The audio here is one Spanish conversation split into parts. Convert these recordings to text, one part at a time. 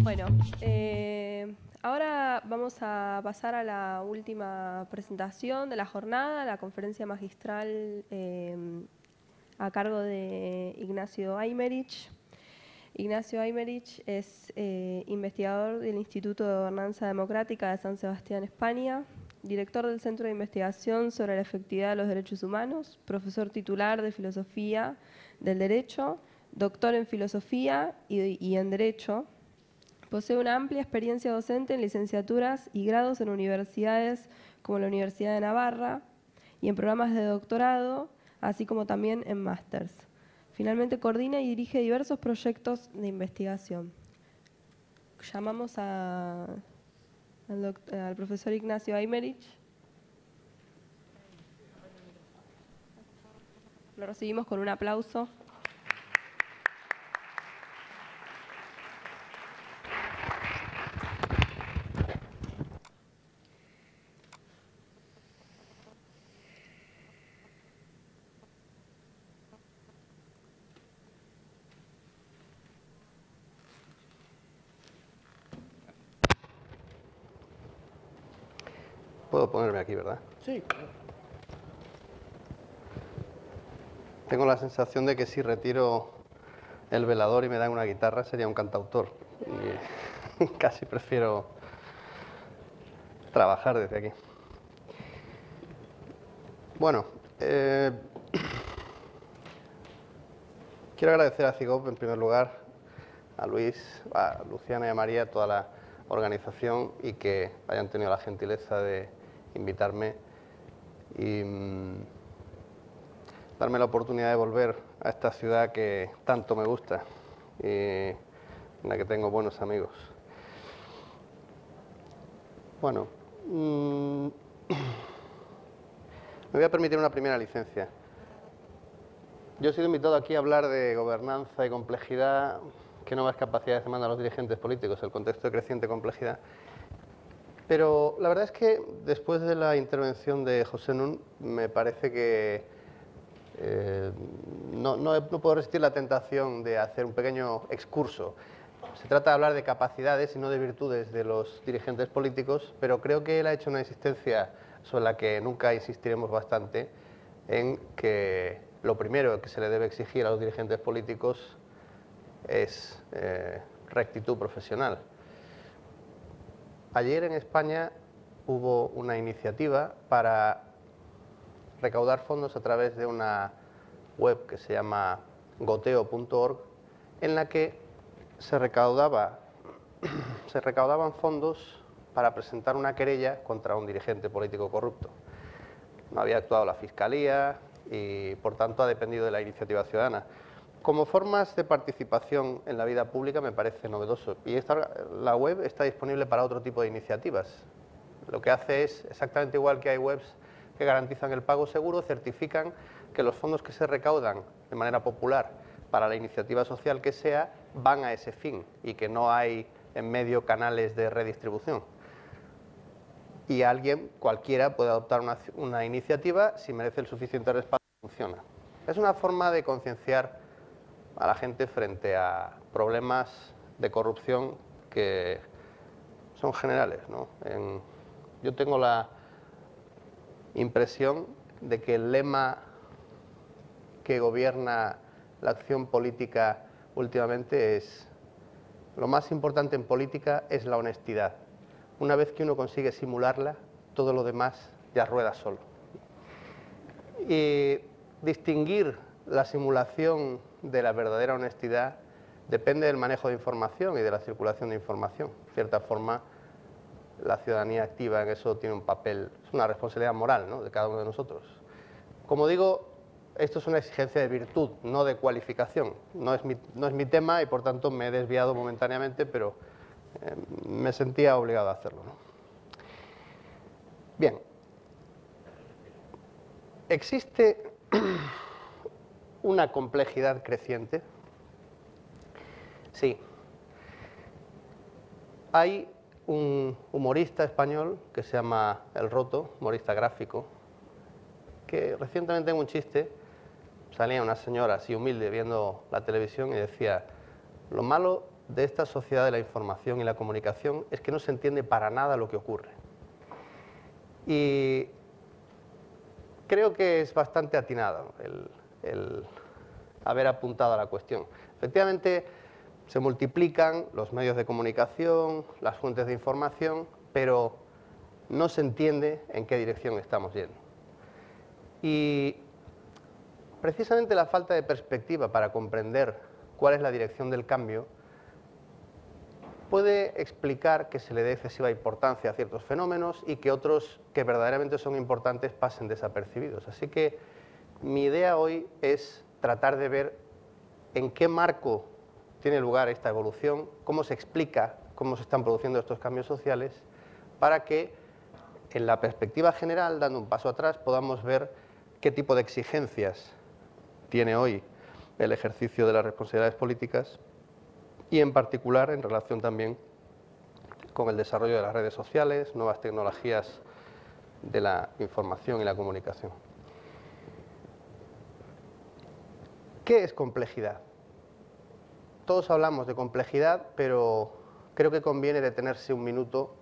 Bueno, ahora vamos a pasar a la última presentación de la jornada, la conferencia magistral a cargo de Ignacio Aymerich. Ignacio Aymerich es investigador del Instituto de Gobernanza Democrática de San Sebastián, España, director del Centro de Investigación sobre la Efectividad de los Derechos Humanos, profesor titular de Filosofía del Derecho, doctor en Filosofía y en Derecho. Posee una amplia experiencia docente en licenciaturas y grados en universidades como la Universidad de Navarra y en programas de doctorado, así como también en másters. Finalmente, coordina y dirige diversos proyectos de investigación. Llamamos al profesor Ignacio Aymerich. Lo recibimos con un aplauso. Puedo ponerme aquí, ¿verdad? Sí. Tengo la sensación de que si retiro el velador y me dan una guitarra sería un cantautor. Y casi prefiero trabajar desde aquí. Bueno, quiero agradecer a CIGOP en primer lugar, a Luis, a Luciana y a María, toda la organización y que hayan tenido la gentileza de invitarme y darme la oportunidad de volver a esta ciudad que tanto me gusta y en la que tengo buenos amigos. Bueno, me voy a permitir una primera licencia. Yo he sido invitado aquí a hablar de gobernanza y complejidad, que nuevas capacidades demandan los dirigentes políticos, el contexto de creciente complejidad. Pero la verdad es que después de la intervención de José Nun, me parece que no puedo resistir la tentación de hacer un pequeño excurso. Se trata de hablar de capacidades y no de virtudes de los dirigentes políticos, pero creo que él ha hecho una insistencia sobre la que nunca insistiremos bastante, en que lo primero que se le debe exigir a los dirigentes políticos es rectitud profesional. Ayer en España hubo una iniciativa para recaudar fondos a través de una web que se llama goteo.org, en la que se recaudaban fondos para presentar una querella contra un dirigente político corrupto. No había actuado la Fiscalía y, por tanto, ha dependido de la iniciativa ciudadana. Como formas de participación en la vida pública me parece novedoso. Y la web está disponible para otro tipo de iniciativas. Lo que hace es exactamente igual que hay webs que garantizan el pago seguro, certifican que los fondos que se recaudan de manera popular para la iniciativa social que sea, van a ese fin y que no hay en medio canales de redistribución. Y alguien, cualquiera, puede adoptar una iniciativa si merece el suficiente respaldo y funciona. Es una forma de concienciar a la gente frente a problemas de corrupción que son generales, ¿no? Yo tengo la impresión de que el lema que gobierna la acción política últimamente es: lo más importante en política es la honestidad. Una vez que uno consigue simularla, todo lo demás ya rueda solo. Y distinguir la simulación de la verdadera honestidad depende del manejo de información y de la circulación de información. De cierta forma, la ciudadanía activa en eso tiene un papel, es una responsabilidad moral, ¿no?, de cada uno de nosotros. Como digo, esto es una exigencia de virtud, no de cualificación. No es mi tema y, por tanto, me he desviado momentáneamente, pero me sentía obligado a hacerlo, ¿no? Bien. Existe una complejidad creciente. Sí. Hay un humorista español que se llama El Roto, humorista gráfico, que recientemente en un chiste salía una señora así humilde viendo la televisión y decía: lo malo de esta sociedad de la información y la comunicación es que no se entiende para nada lo que ocurre. Y creo que es bastante atinado el haber apuntado a la cuestión. Efectivamente, se multiplican los medios de comunicación, las fuentes de información, pero no se entiende en qué dirección estamos yendo. Y precisamente la falta de perspectiva para comprender cuál es la dirección del cambio puede explicar que se le dé excesiva importancia a ciertos fenómenos y que otros que verdaderamente son importantes pasen desapercibidos. Así que mi idea hoy es tratar de ver en qué marco tiene lugar esta evolución, cómo se explica, cómo se están produciendo estos cambios sociales, para que en la perspectiva general, dando un paso atrás, podamos ver qué tipo de exigencias tiene hoy el ejercicio de las responsabilidades políticas y en particular en relación también con el desarrollo de las redes sociales, nuevas tecnologías de la información y la comunicación. ¿Qué es complejidad? Todos hablamos de complejidad, pero creo que conviene detenerse un minuto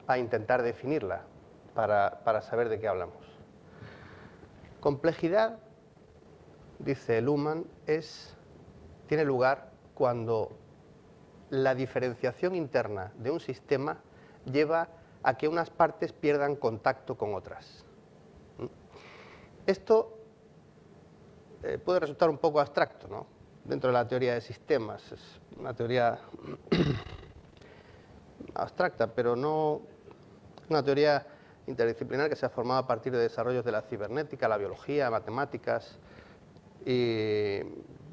a intentar definirla para saber de qué hablamos. Complejidad, dice Luhmann, tiene lugar cuando la diferenciación interna de un sistema lleva a que unas partes pierdan contacto con otras. Esto puede resultar un poco abstracto, ¿no? Dentro de la teoría de sistemas. Es una teoría abstracta, pero no una teoría interdisciplinar que se ha formado a partir de desarrollos de la cibernética, la biología, matemáticas, y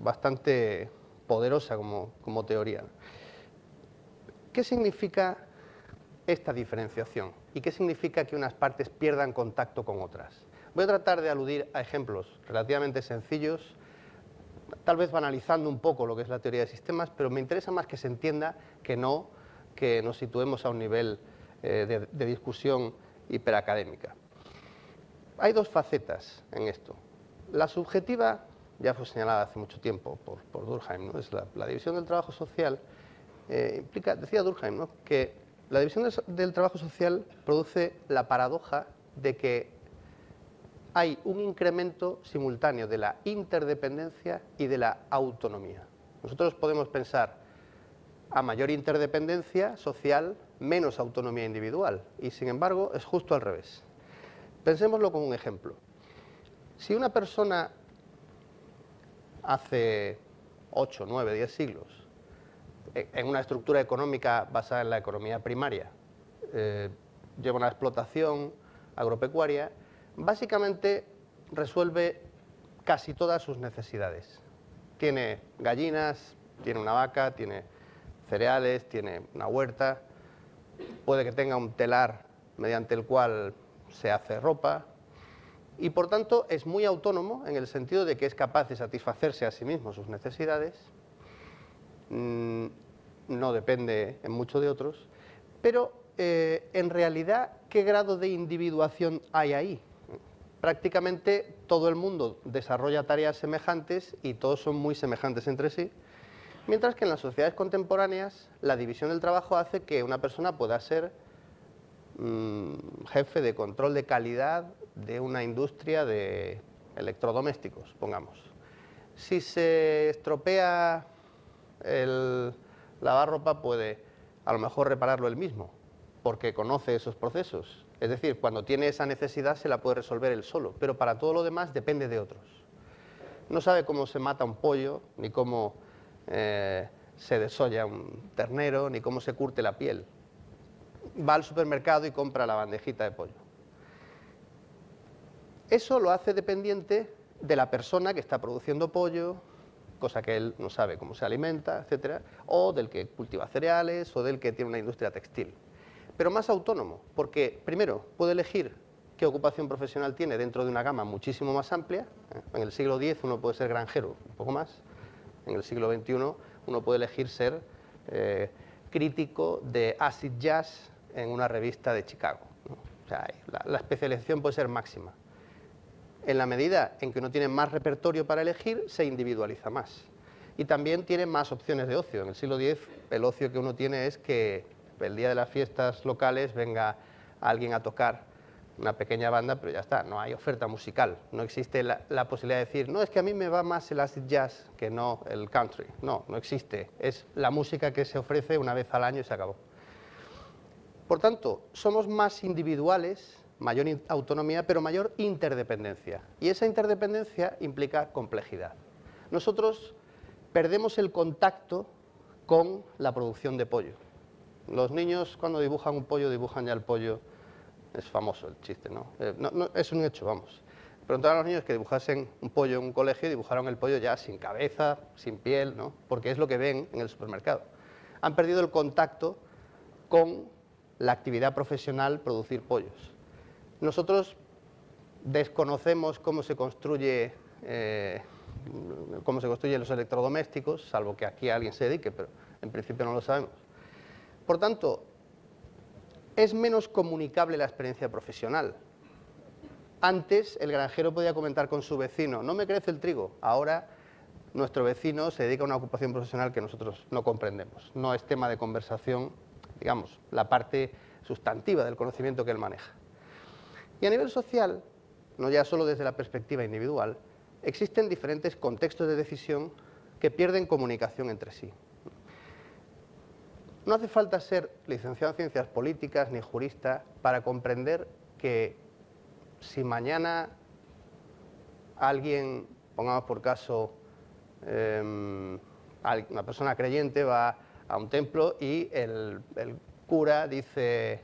bastante poderosa como teoría. ¿Qué significa esta diferenciación? ¿Y qué significa que unas partes pierdan contacto con otras? Voy a tratar de aludir a ejemplos relativamente sencillos, tal vez banalizando un poco lo que es la teoría de sistemas, pero me interesa más que se entienda que no que nos situemos a un nivel de discusión hiperacadémica. Hay dos facetas en esto. La subjetiva ya fue señalada hace mucho tiempo por Durkheim, ¿no? Es la división del trabajo social. Implica, decía Durkheim, ¿no?, que la división del trabajo social produce la paradoja de que hay un incremento simultáneo de la interdependencia y de la autonomía. Nosotros podemos pensar, a mayor interdependencia social, menos autonomía individual, y sin embargo es justo al revés. Pensémoslo con un ejemplo. Si una persona hace 8, 9, 10 siglos, en una estructura económica basada en la economía primaria, lleva una explotación agropecuaria, básicamente resuelve casi todas sus necesidades. Tiene gallinas, tiene una vaca, tiene cereales, tiene una huerta, puede que tenga un telar mediante el cual se hace ropa, y por tanto es muy autónomo en el sentido de que es capaz de satisfacerse a sí mismo sus necesidades, no depende en mucho de otros, pero en realidad, ¿qué grado de individuación hay ahí? Prácticamente todo el mundo desarrolla tareas semejantes y todos son muy semejantes entre sí, mientras que en las sociedades contemporáneas la división del trabajo hace que una persona pueda ser jefe de control de calidad de una industria de electrodomésticos, pongamos. Si se estropea el lavarropa, puede a lo mejor repararlo él mismo, porque conoce esos procesos. Es decir, cuando tiene esa necesidad se la puede resolver él solo, pero para todo lo demás depende de otros. No sabe cómo se mata un pollo, ni cómo se desolla un ternero, ni cómo se curte la piel. Va al supermercado y compra la bandejita de pollo. Eso lo hace dependiente de la persona que está produciendo pollo, cosa que él no sabe cómo se alimenta, etcétera, o del que cultiva cereales, o del que tiene una industria textil. Pero más autónomo, porque primero puede elegir qué ocupación profesional tiene dentro de una gama muchísimo más amplia. En el siglo X uno puede ser granjero, un poco más. En el siglo XXI uno puede elegir ser crítico de acid jazz en una revista de Chicago, ¿no? O sea, la especialización puede ser máxima. En la medida en que uno tiene más repertorio para elegir, se individualiza más. Y también tiene más opciones de ocio. En el siglo X, el ocio que uno tiene es que el día de las fiestas locales venga alguien a tocar una pequeña banda, pero ya está, no hay oferta musical. No existe la posibilidad de decir, no, es que a mí me va más el acid jazz que no el country. No, no existe. Es la música que se ofrece una vez al año y se acabó. Por tanto, somos más individuales, mayor autonomía, pero mayor interdependencia. Y esa interdependencia implica complejidad. Nosotros perdemos el contacto con la producción de pollo. Los niños, cuando dibujan un pollo, dibujan ya el pollo. Es famoso el chiste, ¿no? No, es un hecho, vamos. Preguntaron a los niños que dibujasen un pollo en un colegio y dibujaron el pollo ya sin cabeza, sin piel, ¿no? Porque es lo que ven en el supermercado. Han perdido el contacto con la actividad profesional producir pollos. Nosotros desconocemos cómo se construyen los electrodomésticos, salvo que aquí alguien se dedique, pero en principio no lo sabemos. Por tanto, es menos comunicable la experiencia profesional. Antes el granjero podía comentar con su vecino, no me crece el trigo. Ahora nuestro vecino se dedica a una ocupación profesional que nosotros no comprendemos. No es tema de conversación, digamos, la parte sustantiva del conocimiento que él maneja. Y a nivel social, no ya solo desde la perspectiva individual, existen diferentes contextos de decisión que pierden comunicación entre sí. No hace falta ser licenciado en ciencias políticas ni jurista para comprender que si mañana alguien, pongamos por caso, una persona creyente va a un templo y el cura dice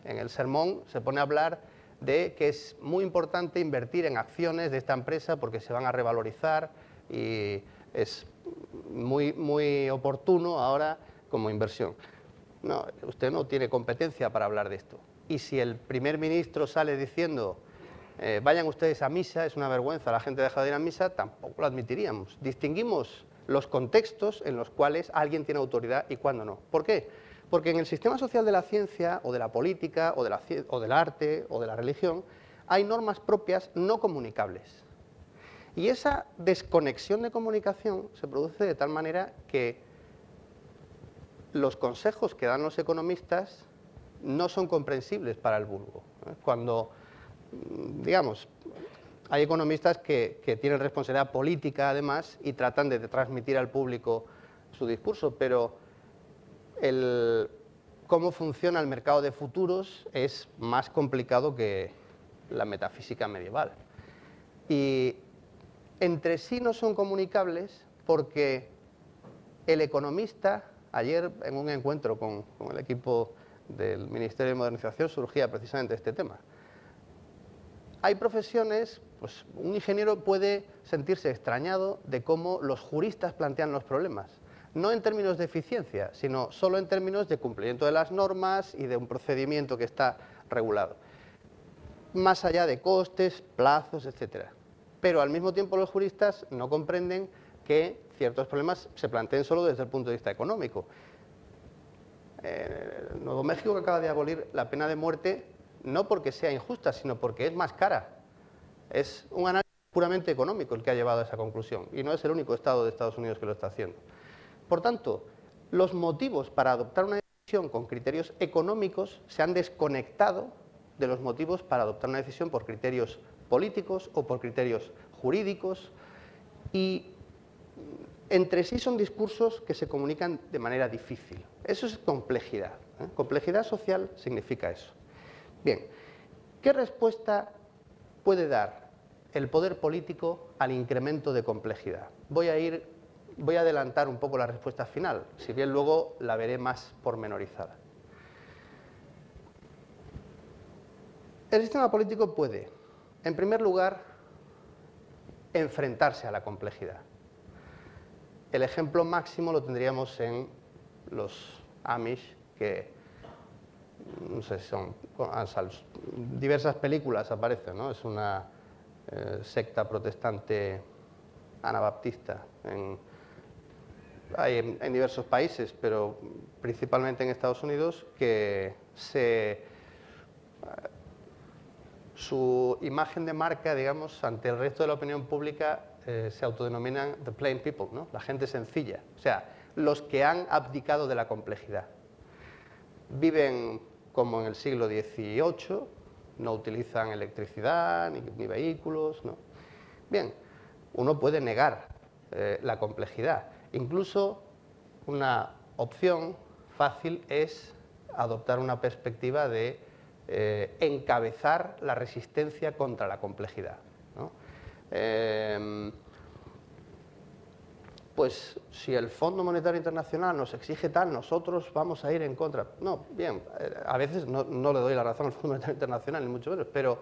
en el sermón, se pone a hablar de que es muy importante invertir en acciones de esta empresa porque se van a revalorizar y es muy oportuno ahora como inversión. No, usted no tiene competencia para hablar de esto. Y si el primer ministro sale diciendo vayan ustedes a misa, es una vergüenza, la gente deja de ir a misa, tampoco lo admitiríamos. Distinguimos los contextos en los cuales alguien tiene autoridad y cuándo no. ¿Por qué? Porque en el sistema social de la ciencia, o de la política, o del arte, o de la religión, hay normas propias no comunicables. Y esa desconexión de comunicación se produce de tal manera que los consejos que dan los economistas no son comprensibles para el vulgo. Cuando, digamos, hay economistas que tienen responsabilidad política además y tratan de transmitir al público su discurso, pero cómo funciona el mercado de futuros es más complicado que la metafísica medieval. Y entre sí no son comunicables porque el economista, ayer en un encuentro con el equipo del Ministerio de Modernización surgía precisamente este tema. Hay profesiones, pues un ingeniero puede sentirse extrañado de cómo los juristas plantean los problemas. No en términos de eficiencia, sino solo en términos de cumplimiento de las normas y de un procedimiento que está regulado. Más allá de costes, plazos, etc. Pero al mismo tiempo los juristas no comprenden que ciertos problemas se planteen solo desde el punto de vista económico. Nuevo México acaba de abolir la pena de muerte no porque sea injusta, sino porque es más cara. Es un análisis puramente económico el que ha llevado a esa conclusión y no es el único estado de Estados Unidos que lo está haciendo. Por tanto, los motivos para adoptar una decisión con criterios económicos se han desconectado de los motivos para adoptar una decisión por criterios políticos o por criterios jurídicos y entre sí son discursos que se comunican de manera difícil. Eso es complejidad. Complejidad social significa eso. Bien, ¿qué respuesta puede dar el poder político al incremento de complejidad? Voy a adelantar un poco la respuesta final, si bien luego la veré más pormenorizada. El sistema político puede, en primer lugar, enfrentarse a la complejidad. El ejemplo máximo lo tendríamos en los Amish, que no sé si son diversas películas aparecen, ¿no? Es una secta protestante anabaptista hay en diversos países, pero principalmente en Estados Unidos, que su imagen de marca, digamos, ante el resto de la opinión pública se autodenominan the plain people, ¿no? La gente sencilla, o sea, los que han abdicado de la complejidad. Viven como en el siglo XVIII, no utilizan electricidad ni vehículos, ¿no? Bien, uno puede negar la complejidad. Incluso una opción fácil es adoptar una perspectiva de encabezar la resistencia contra la complejidad, ¿no? Pues si el Fondo Monetario Internacional nos exige tal, nosotros vamos a ir en contra. No, bien, a veces no le doy la razón al Fondo Monetario Internacional, ni mucho menos, pero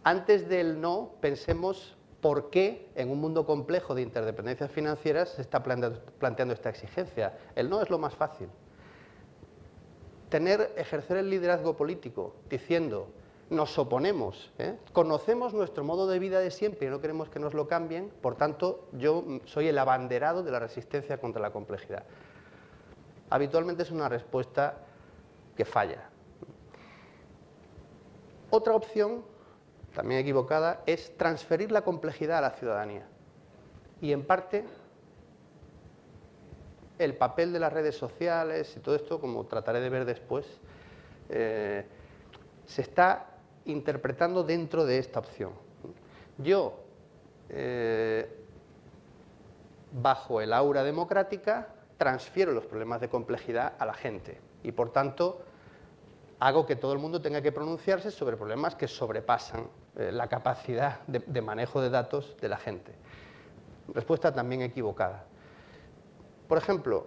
antes del no, pensemos por qué en un mundo complejo de interdependencias financieras se está planteando esta exigencia. El no es lo más fácil. Ejercer el liderazgo político diciendo nos oponemos, conocemos nuestro modo de vida de siempre y no queremos que nos lo cambien, por tanto yo soy el abanderado de la resistencia contra la complejidad. Habitualmente es una respuesta que falla. Otra opción, también equivocada, es transferir la complejidad a la ciudadanía. Y en parte el papel de las redes sociales y todo esto, como trataré de ver después, se está interpretando dentro de esta opción. Yo, bajo el aura democrática, transfiero los problemas de complejidad a la gente y, por tanto, hago que todo el mundo tenga que pronunciarse sobre problemas que sobrepasan la capacidad de manejo de datos de la gente. Respuesta también equivocada. Por ejemplo,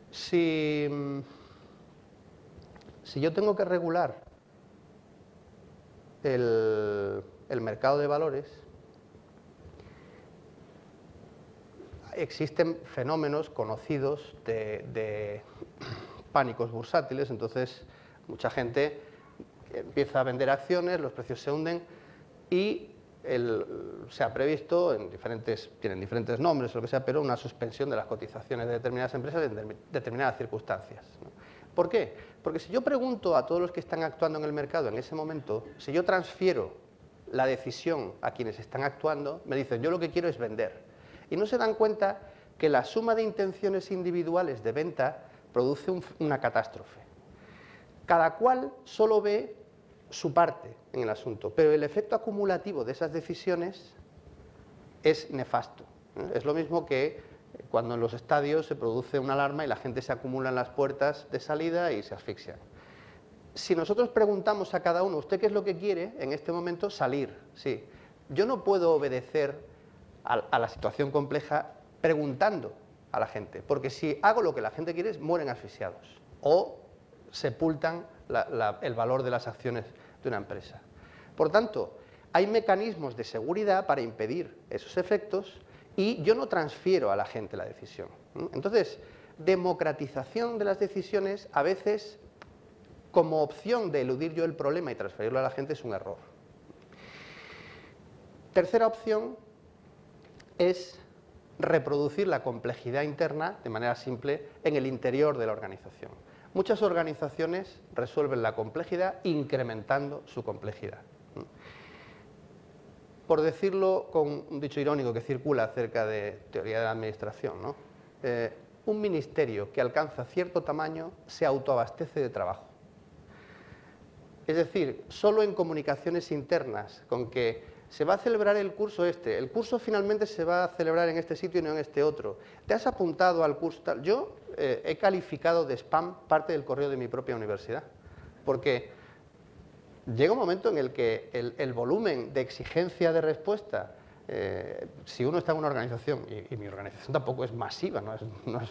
si yo tengo que regular el mercado de valores, existen fenómenos conocidos de pánicos bursátiles, entonces mucha gente empieza a vender acciones, los precios se hunden y se ha previsto, tienen diferentes nombres o lo que sea, pero una suspensión de las cotizaciones de determinadas empresas en determinadas circunstancias, ¿no? ¿Por qué? Porque si yo pregunto a todos los que están actuando en el mercado en ese momento, si yo transfiero la decisión a quienes están actuando, me dicen, yo lo que quiero es vender. Y no se dan cuenta que la suma de intenciones individuales de venta produce una catástrofe. Cada cual solo ve su parte en el asunto, pero el efecto acumulativo de esas decisiones es nefasto. Es lo mismo que cuando en los estadios se produce una alarma y la gente se acumula en las puertas de salida y se asfixia. Si nosotros preguntamos a cada uno, ¿usted qué es lo que quiere en este momento? Salir, sí. Yo no puedo obedecer a la situación compleja preguntando a la gente, porque si hago lo que la gente quiere, mueren asfixiados o sepultan el valor de las acciones de una empresa. Por tanto, hay mecanismos de seguridad para impedir esos efectos y yo no transfiero a la gente la decisión. Entonces, democratización de las decisiones a veces, como opción de eludir yo el problema y transferirlo a la gente, es un error. Tercera opción es reproducir la complejidad interna de manera simple en el interior de la organización. Muchas organizaciones resuelven la complejidad incrementando su complejidad. Por decirlo con un dicho irónico que circula acerca de teoría de la administración, ¿no? Un ministerio que alcanza cierto tamaño se autoabastece de trabajo. Es decir, solo en comunicaciones internas, con que se va a celebrar el curso el curso finalmente se va a celebrar en este sitio y no en este otro. ¿Te has apuntado al curso tal? Yo he calificado de spam parte del correo de mi propia universidad, porque llega un momento en el que el volumen de exigencia de respuesta, si uno está en una organización, y mi organización tampoco es masiva, no es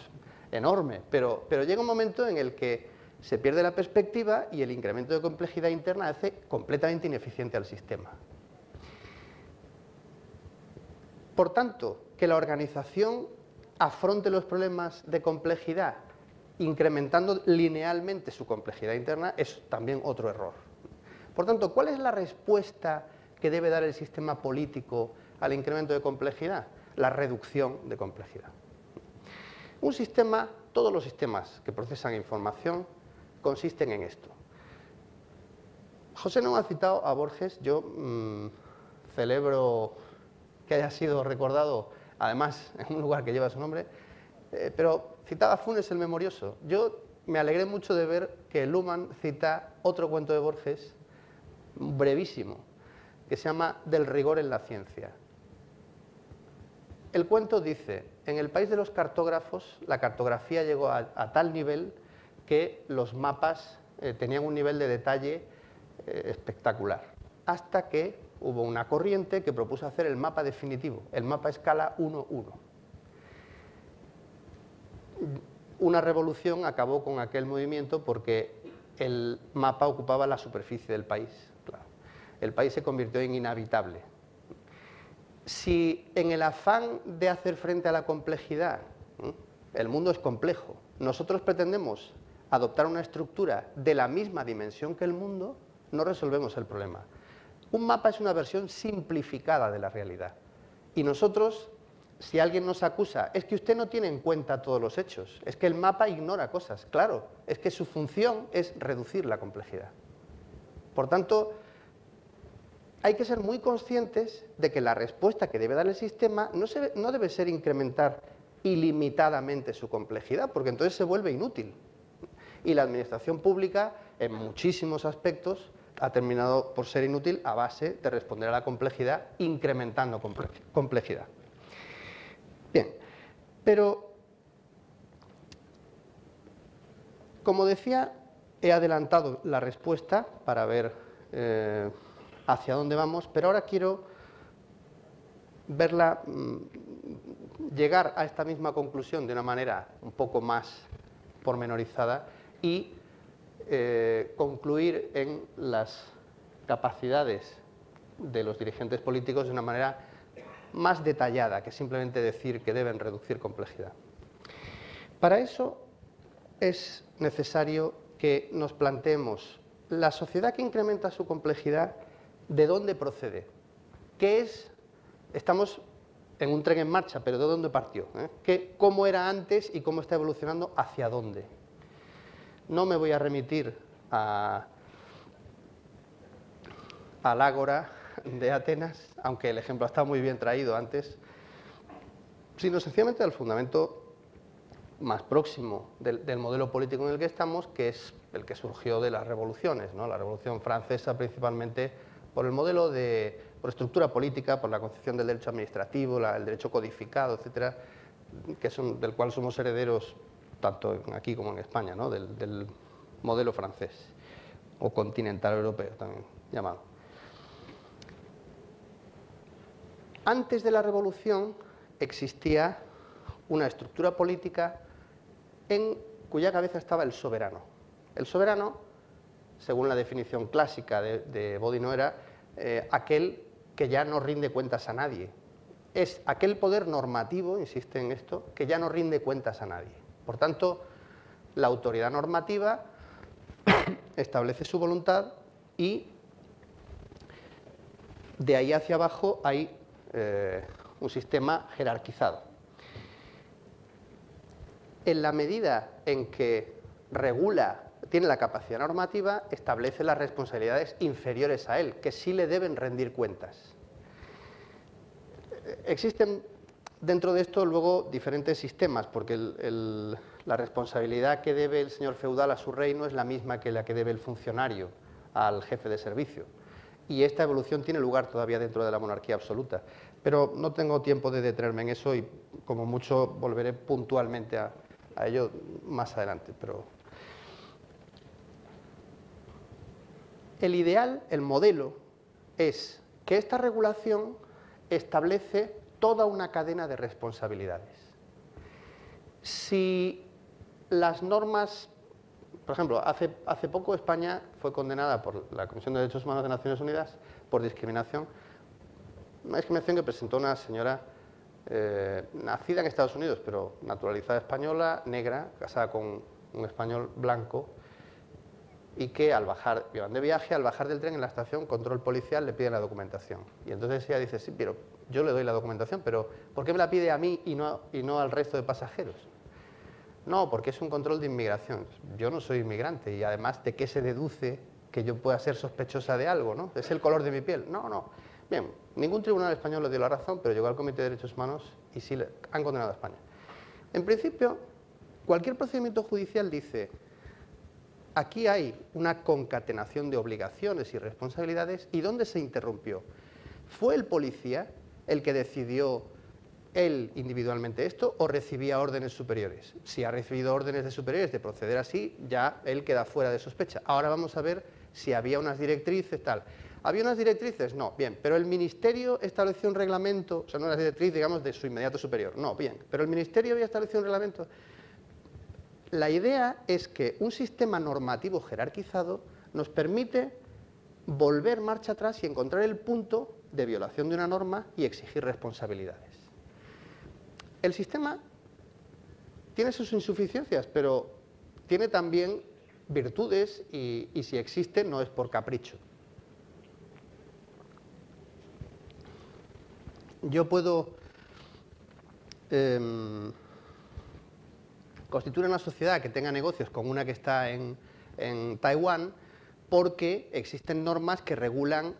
enorme, pero llega un momento en el que se pierde la perspectiva y el incremento de complejidad interna hace completamente ineficiente al sistema. Por tanto, que la organización afronte los problemas de complejidad incrementando linealmente su complejidad interna es también otro error. Por tanto, ¿cuál es la respuesta que debe dar el sistema político al incremento de complejidad? La reducción de complejidad. Un sistema, todos los sistemas que procesan información, consisten en esto. José no ha citado a Borges. Yo celebro que haya sido recordado, además, en un lugar que lleva su nombre, pero citaba a Funes el Memorioso. Yo me alegré mucho de ver que Luhmann cita otro cuento de Borges, brevísimo, que se llama Del rigor en la ciencia. El cuento dice: en el país de los cartógrafos, la cartografía llegó a tal nivel que los mapas tenían un nivel de detalle espectacular, hasta que hubo una corriente que propuso hacer el mapa definitivo, el mapa a escala 1:1. Una revolución acabó con aquel movimiento porque el mapa ocupaba la superficie del país. Claro. El país se convirtió en inhabitable. Si en el afán de hacer frente a la complejidad, el mundo es complejo, nosotros pretendemos adoptar una estructura de la misma dimensión que el mundo, no resolvemos el problema. Un mapa es una versión simplificada de la realidad. Y nosotros, si alguien nos acusa, es que usted no tiene en cuenta todos los hechos, es que el mapa ignora cosas. Claro, es que su función es reducir la complejidad. Por tanto, hay que ser muy conscientes de que la respuesta que debe dar el sistema no debe ser incrementar ilimitadamente su complejidad, porque entonces se vuelve inútil. Y la administración pública, en muchísimos aspectos, ha terminado por ser inútil a base de responder a la complejidad incrementando complejidad. Bien, pero, como decía, he adelantado la respuesta para ver hacia dónde vamos, pero ahora quiero verla llegar a esta misma conclusión de una manera un poco más pormenorizada y concluir en las capacidades de los dirigentes políticos de una manera más detallada que simplemente decir que deben reducir complejidad. Para eso es necesario que nos planteemos la sociedad que incrementa su complejidad, ¿de dónde procede? ¿Qué es? Estamos en un tren en marcha, pero ¿de dónde partió? ¿Cómo era antes y cómo está evolucionando? ¿Hacia dónde? No me voy a remitir al Ágora de Atenas, aunque el ejemplo está muy bien traído antes, sino sencillamente al fundamento más próximo del modelo político en el que estamos, que es el que surgió de las revoluciones, ¿no? La Revolución Francesa principalmente por el modelo por estructura política, por la concepción del derecho administrativo, el derecho codificado, etcétera, del cual somos herederos tanto aquí como en España, ¿no? del modelo francés, o continental europeo también llamado. Antes de la Revolución existía una estructura política en cuya cabeza estaba el soberano. El soberano, según la definición clásica de Bodino, era aquel que ya no rinde cuentas a nadie. Es aquel poder normativo, insiste en esto, que ya no rinde cuentas a nadie. Por tanto, la autoridad normativa establece su voluntad y de ahí hacia abajo hay un sistema jerarquizado. En la medida en que tiene la capacidad normativa, establece las responsabilidades inferiores a él, que sí le deben rendir cuentas. Existen dentro de esto luego diferentes sistemas, porque la responsabilidad que debe el señor feudal a su rey no es la misma que la que debe el funcionario al jefe de servicio. Y esta evolución tiene lugar todavía dentro de la monarquía absoluta. Pero no tengo tiempo de detenerme en eso y como mucho volveré puntualmente a ello más adelante. Pero el ideal, el modelo, es que esta regulación establece toda una cadena de responsabilidades. Si las normas, por ejemplo, hace poco España fue condenada por la Comisión de Derechos Humanos de Naciones Unidas por discriminación, una discriminación que presentó una señora nacida en Estados Unidos, pero naturalizada española, negra, casada con un español blanco, y que al bajar, iban de viaje, al bajar del tren en la estación, control policial, le piden la documentación. Y entonces ella dice, sí, pero yo le doy la documentación, pero ¿por qué me la pide a mí y no al resto de pasajeros? No, porque es un control de inmigración. Yo no soy inmigrante y además, ¿de qué se deduce que yo pueda ser sospechosa de algo, ¿no? ¿Es el color de mi piel? No, no. Bien, ningún tribunal español le dio la razón, pero llegó al Comité de Derechos Humanos y sí han condenado a España. En principio, cualquier procedimiento judicial dice, aquí hay una concatenación de obligaciones y responsabilidades, ¿y dónde se interrumpió? ¿Fue el policía el que decidió él individualmente esto o recibía órdenes superiores? Si ha recibido órdenes de superiores de proceder así, ya él queda fuera de sospecha. Ahora vamos a ver si había unas directrices, tal. ¿Había unas directrices? No, bien, pero el Ministerio estableció un reglamento, o sea, no unas directrices, digamos, de su inmediato superior. No, bien, pero el Ministerio había establecido un reglamento. La idea es que un sistema normativo jerarquizado nos permite volver marcha atrás y encontrar el punto de violación de una norma y exigir responsabilidades. El sistema tiene sus insuficiencias, pero tiene también virtudes y si existe no es por capricho. Yo puedo constituir una sociedad que tenga negocios con una que está en Taiwán porque existen normas que regulan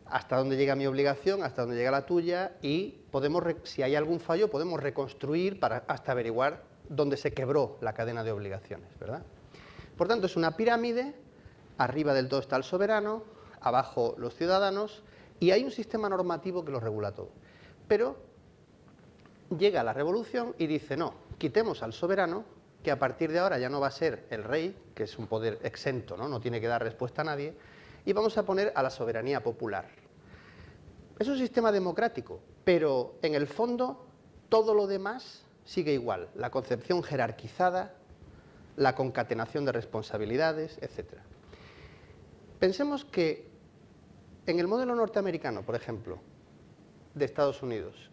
hasta dónde llega mi obligación, hasta dónde llega la tuya y podemos, si hay algún fallo, podemos reconstruir hasta averiguar dónde se quebró la cadena de obligaciones, ¿verdad? Por tanto, es una pirámide, arriba del todo está el soberano, abajo los ciudadanos y hay un sistema normativo que lo regula todo. Pero llega la revolución y dice, no, quitemos al soberano, que a partir de ahora ya no va a ser el rey, que es un poder exento, no tiene que dar respuesta a nadie, y vamos a poner a la soberanía popular. Es un sistema democrático, pero en el fondo todo lo demás sigue igual, la concepción jerarquizada, la concatenación de responsabilidades, etc. Pensemos que en el modelo norteamericano, por ejemplo, de Estados Unidos,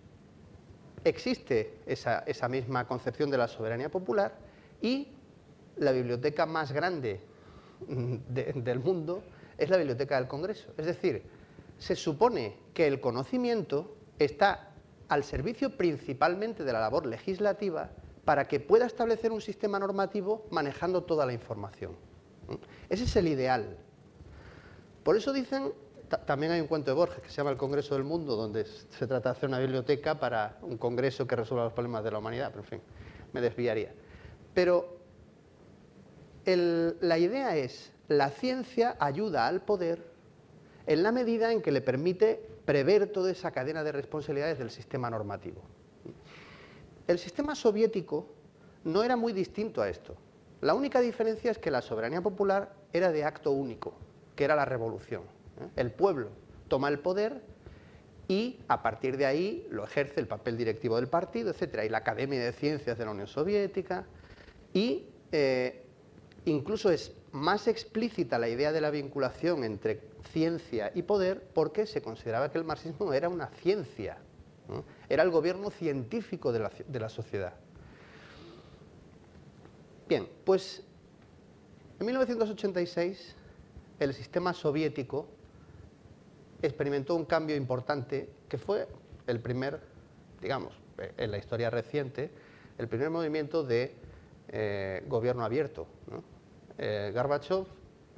existe esa misma concepción de la soberanía popular y la biblioteca más grande del mundo es la biblioteca del Congreso. Es decir, se supone que el conocimiento está al servicio principalmente de la labor legislativa para que pueda establecer un sistema normativo manejando toda la información. Ese es el ideal. Por eso dicen, también hay un cuento de Borges que se llama El Congreso del Mundo, donde se trata de hacer una biblioteca para un congreso que resuelva los problemas de la humanidad, pero en fin, me desviaría. Pero la idea es, la ciencia ayuda al poder en la medida en que le permite prever toda esa cadena de responsabilidades del sistema normativo. El sistema soviético no era muy distinto a esto. La única diferencia es que la soberanía popular era de acto único, que era la revolución. El pueblo toma el poder y a partir de ahí lo ejerce el papel directivo del partido, etc. Y la Academia de Ciencias de la Unión Soviética y incluso es más explícita la idea de la vinculación entre ciencia y poder porque se consideraba que el marxismo era una ciencia, ¿no? Era el gobierno científico de la sociedad. Bien, pues en 1986 el sistema soviético experimentó un cambio importante que fue el primer, digamos, en la historia reciente, el primer movimiento de gobierno abierto, ¿no? Gorbachev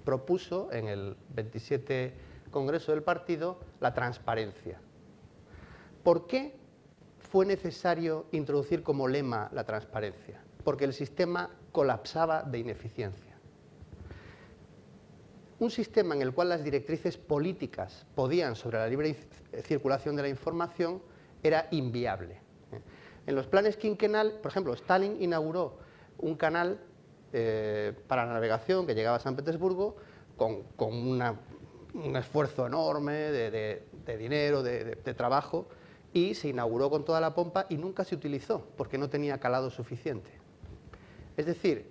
propuso en el 27 Congreso del Partido la transparencia. ¿Por qué fue necesario introducir como lema la transparencia? Porque el sistema colapsaba de ineficiencia. Un sistema en el cual las directrices políticas podían sobre la libre circulación de la información era inviable. En los planes quinquenales, por ejemplo, Stalin inauguró un canal para la navegación que llegaba a San Petersburgo con un esfuerzo enorme de dinero, de trabajo, y se inauguró con toda la pompa y nunca se utilizó porque no tenía calado suficiente. Es decir,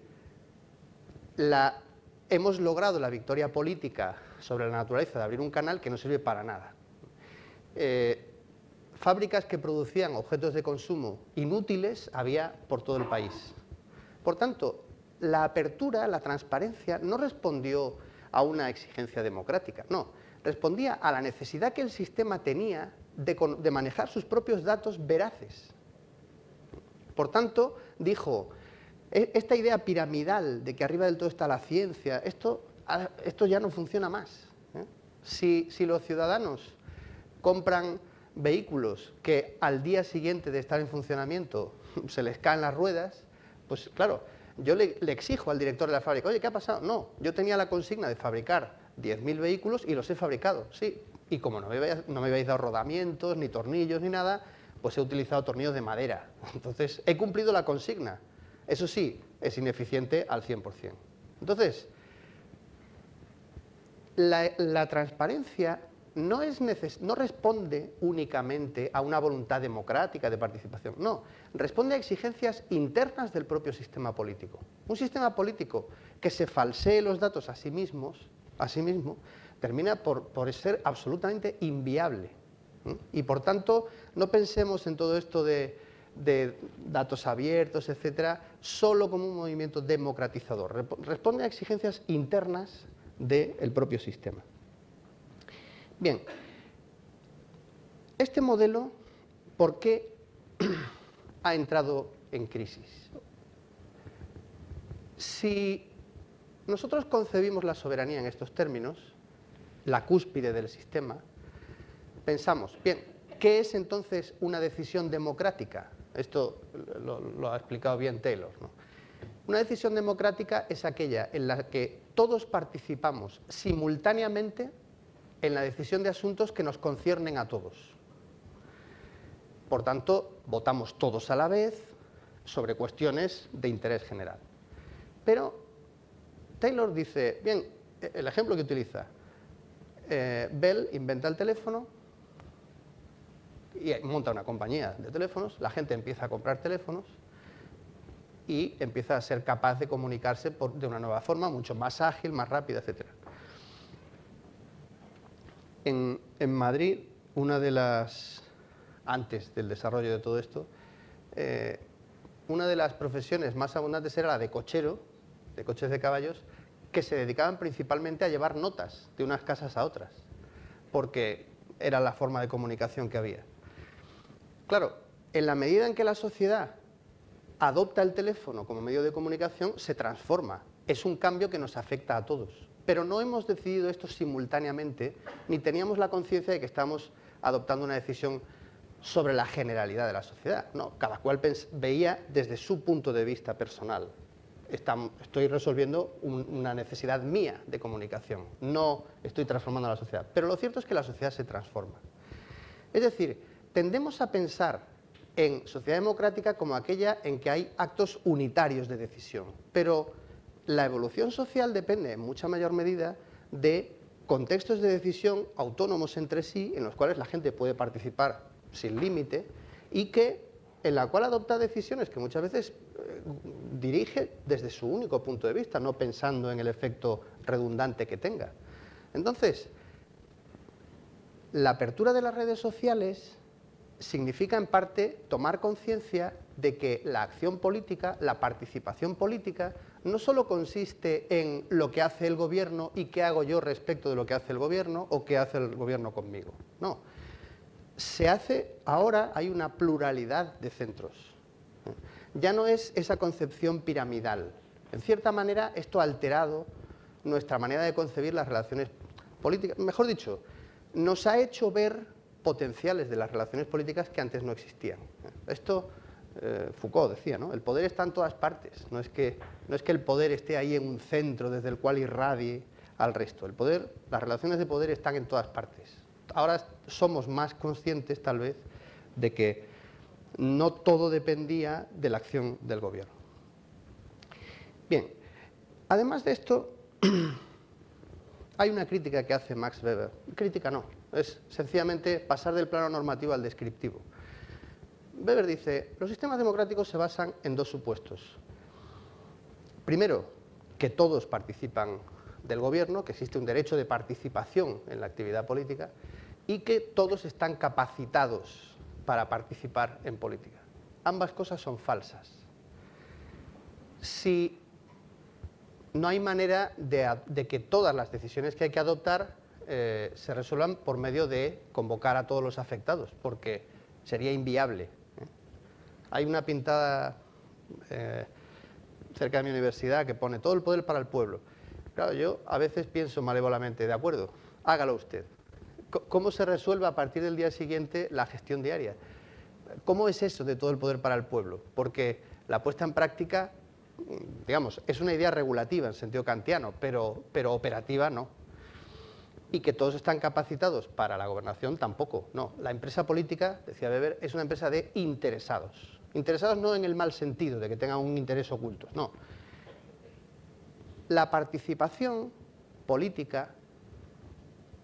hemos logrado la victoria política sobre la naturaleza de abrir un canal que no sirve para nada. Fábricas que producían objetos de consumo inútiles había por todo el país. Por tanto, la apertura, la transparencia, no respondió a una exigencia democrática, no, respondía a la necesidad que el sistema tenía de manejar sus propios datos veraces. Por tanto, dijo, Esta idea piramidal de que arriba del todo está la ciencia, esto ya no funciona más. Si los ciudadanos compran vehículos que al día siguiente de estar en funcionamiento se les caen las ruedas, pues claro, yo le exijo al director de la fábrica, oye, ¿qué ha pasado? No, yo tenía la consigna de fabricar 10.000 vehículos y los he fabricado, sí. Y como no me habéis dado rodamientos, ni tornillos, ni nada, pues he utilizado tornillos de madera. Entonces, he cumplido la consigna. Eso sí, es ineficiente al 100%. Entonces, la transparencia no responde únicamente a una voluntad democrática de participación, no, responde a exigencias internas del propio sistema político. Un sistema político que se falsee los datos a sí mismo, termina por ser absolutamente inviable. Y por tanto, no pensemos en todo esto de datos abiertos, etcétera, solo como un movimiento democratizador. Responde a exigencias internas del propio sistema. Bien, este modelo, ¿por qué ha entrado en crisis? Si nosotros concebimos la soberanía en estos términos, la cúspide del sistema, pensamos, bien, ¿qué es entonces una decisión democrática? Esto lo ha explicado bien Taylor, ¿no? Una decisión democrática es aquella en la que todos participamos simultáneamente en la decisión de asuntos que nos conciernen a todos. Por tanto, votamos todos a la vez sobre cuestiones de interés general. Pero Taylor dice, bien, el ejemplo que utiliza, Bell inventa el teléfono y monta una compañía de teléfonos, la gente empieza a comprar teléfonos y empieza a ser capaz de comunicarse de una nueva forma, mucho más ágil, más rápida, etc. En Madrid, antes del desarrollo de todo esto, una de las profesiones más abundantes era la de cochero, de coches de caballos, que se dedicaban principalmente a llevar notas de unas casas a otras, porque era la forma de comunicación que había. Claro, en la medida en que la sociedad adopta el teléfono como medio de comunicación, se transforma. Es un cambio que nos afecta a todos. Pero no hemos decidido esto simultáneamente, ni teníamos la conciencia de que estamos adoptando una decisión sobre la generalidad de la sociedad. No, cada cual veía desde su punto de vista personal. Estoy resolviendo una necesidad mía de comunicación, no estoy transformando a la sociedad. Pero lo cierto es que la sociedad se transforma. Es decir, tendemos a pensar en sociedad democrática como aquella en que hay actos unitarios de decisión, pero la evolución social depende en mucha mayor medida de contextos de decisión autónomos entre sí, en los cuales la gente puede participar sin límite y en la cual adopta decisiones que muchas veces dirige desde su único punto de vista, no pensando en el efecto redundante que tenga. Entonces, la apertura de las redes sociales significa en parte tomar conciencia de que la acción política, la participación política, no solo consiste en lo que hace el gobierno y qué hago yo respecto de lo que hace el gobierno o qué hace el gobierno conmigo. No. Ahora hay una pluralidad de centros. Ya no es esa concepción piramidal. En cierta manera, esto ha alterado nuestra manera de concebir las relaciones políticas. Mejor dicho, nos ha hecho ver potenciales de las relaciones políticas que antes no existían. Esto Foucault decía, ¿no? El poder está en todas partes. No es que el poder esté ahí en un centro desde el cual irradie al resto. Las relaciones de poder están en todas partes. Ahora somos más conscientes, tal vez, de que no todo dependía de la acción del gobierno. Bien, además de esto, hay una crítica que hace Max Weber. Crítica no, es sencillamente pasar del plano normativo al descriptivo. Weber dice, los sistemas democráticos se basan en dos supuestos. Primero, que todos participan del gobierno, que existe un derecho de participación en la actividad política y que todos están capacitados para participar en política. Ambas cosas son falsas. Si no hay manera de que todas las decisiones que hay que adoptar se resuelvan por medio de convocar a todos los afectados, porque sería inviable. Hay una pintada cerca de mi universidad que pone todo el poder para el pueblo. Claro, yo a veces pienso malévolamente, de acuerdo, hágalo usted. ¿Cómo se resuelve a partir del día siguiente la gestión diaria? ¿Cómo es eso de todo el poder para el pueblo? Porque la puesta en práctica, digamos, es una idea regulativa en sentido kantiano, pero operativa no. Y que todos están capacitados para la gobernación tampoco, no. La empresa política, decía Weber, es una empresa de interesados. Interesados no en el mal sentido, de que tengan un interés oculto, no. La participación política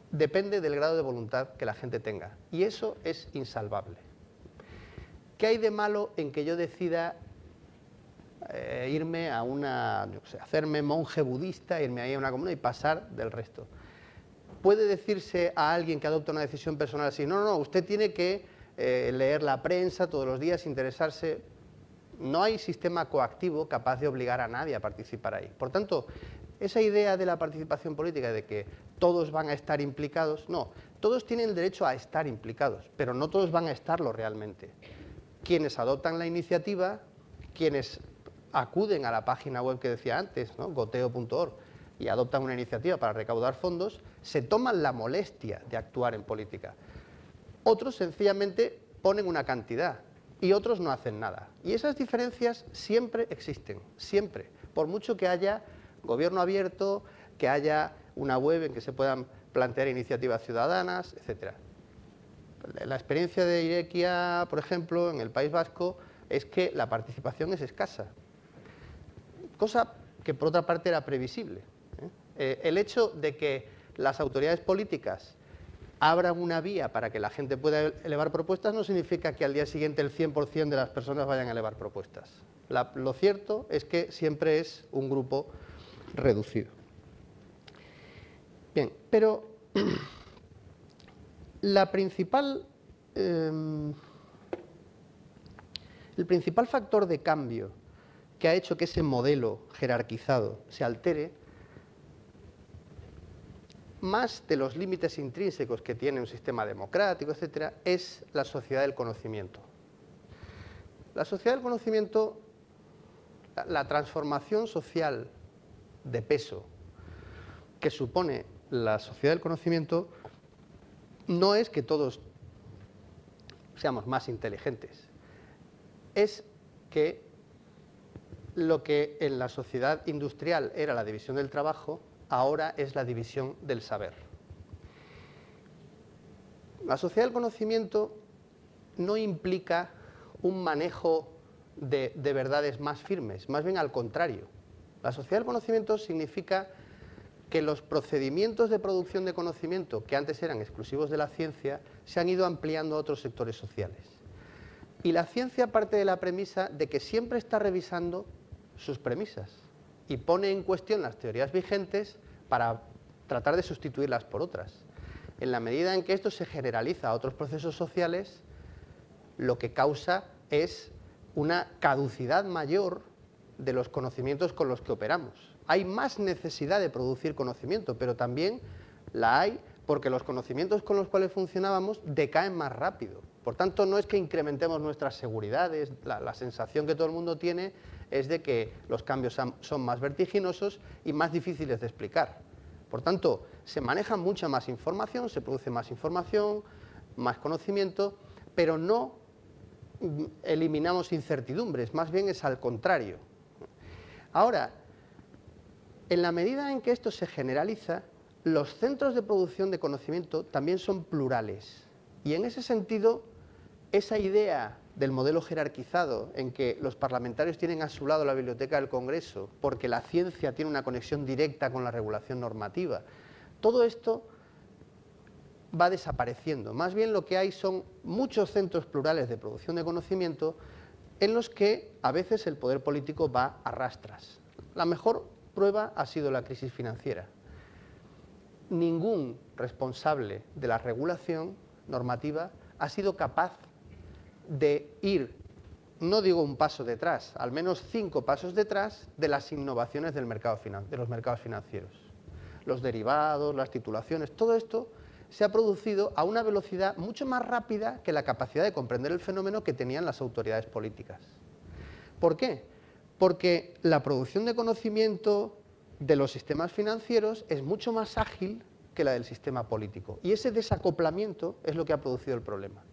depende del grado de voluntad que la gente tenga, y eso es insalvable. ¿Qué hay de malo en que yo decida irme a una, yo sé, hacerme monje budista, irme ahí a una comuna y pasar del resto? ¿Puede decirse a alguien que adopta una decisión personal así, no, no, usted tiene que leer la prensa todos los días, interesarse? No hay sistema coactivo capaz de obligar a nadie a participar ahí. Por tanto, esa idea de la participación política, de que todos van a estar implicados, no, todos tienen el derecho a estar implicados, pero no todos van a estarlo realmente. Quienes adoptan la iniciativa, quienes acuden a la página web que decía antes, ¿no?, goteo.org, y adoptan una iniciativa para recaudar fondos, se toman la molestia de actuar en política. Otros sencillamente ponen una cantidad y otros no hacen nada. Y esas diferencias siempre existen, siempre. Por mucho que haya gobierno abierto, que haya una web en que se puedan plantear iniciativas ciudadanas, etc. La experiencia de Irekia, por ejemplo, en el País Vasco, es que la participación es escasa. Cosa que, por otra parte, era previsible. El hecho de que las autoridades políticas abran una vía para que la gente pueda elevar propuestas no significa que al día siguiente el 100% de las personas vayan a elevar propuestas. Lo cierto es que siempre es un grupo reducido. Bien, pero el principal factor de cambio que ha hecho que ese modelo jerarquizado se altere, más de los límites intrínsecos que tiene un sistema democrático, etcétera, es la sociedad del conocimiento. La sociedad del conocimiento, la transformación social de peso que supone la sociedad del conocimiento, no es que todos seamos más inteligentes, es que lo que en la sociedad industrial era la división del trabajo, ahora es la división del saber. La sociedad del conocimiento no implica un manejo de verdades más firmes, más bien al contrario. La sociedad del conocimiento significa que los procedimientos de producción de conocimiento, que antes eran exclusivos de la ciencia, se han ido ampliando a otros sectores sociales. Y la ciencia parte de la premisa de que siempre está revisando sus premisas y pone en cuestión las teorías vigentes para tratar de sustituirlas por otras. En la medida en que esto se generaliza a otros procesos sociales, lo que causa es una caducidad mayor de los conocimientos con los que operamos. Hay más necesidad de producir conocimiento, pero también la hay porque los conocimientos con los cuales funcionábamos decaen más rápido. Por tanto, no es que incrementemos nuestras seguridades, la sensación que todo el mundo tiene es de que los cambios son más vertiginosos y más difíciles de explicar. Por tanto, se maneja mucha más información, se produce más información, más conocimiento, pero no eliminamos incertidumbres, más bien es al contrario. Ahora, en la medida en que esto se generaliza, los centros de producción de conocimiento también son plurales. Y en ese sentido, esa idea del modelo jerarquizado en que los parlamentarios tienen a su lado la biblioteca del Congreso porque la ciencia tiene una conexión directa con la regulación normativa, todo esto va desapareciendo. Más bien lo que hay son muchos centros plurales de producción de conocimiento en los que a veces el poder político va a rastras. La mejor prueba ha sido la crisis financiera. Ningún responsable de la regulación normativa ha sido capaz de ir, no digo un paso detrás, al menos 5 pasos detrás de las innovaciones de los mercados financieros. Los derivados, las titulaciones, todo esto se ha producido a una velocidad mucho más rápida que la capacidad de comprender el fenómeno que tenían las autoridades políticas. ¿Por qué? Porque la producción de conocimiento de los sistemas financieros es mucho más ágil que la del sistema político. Y ese desacoplamiento es lo que ha producido el problema.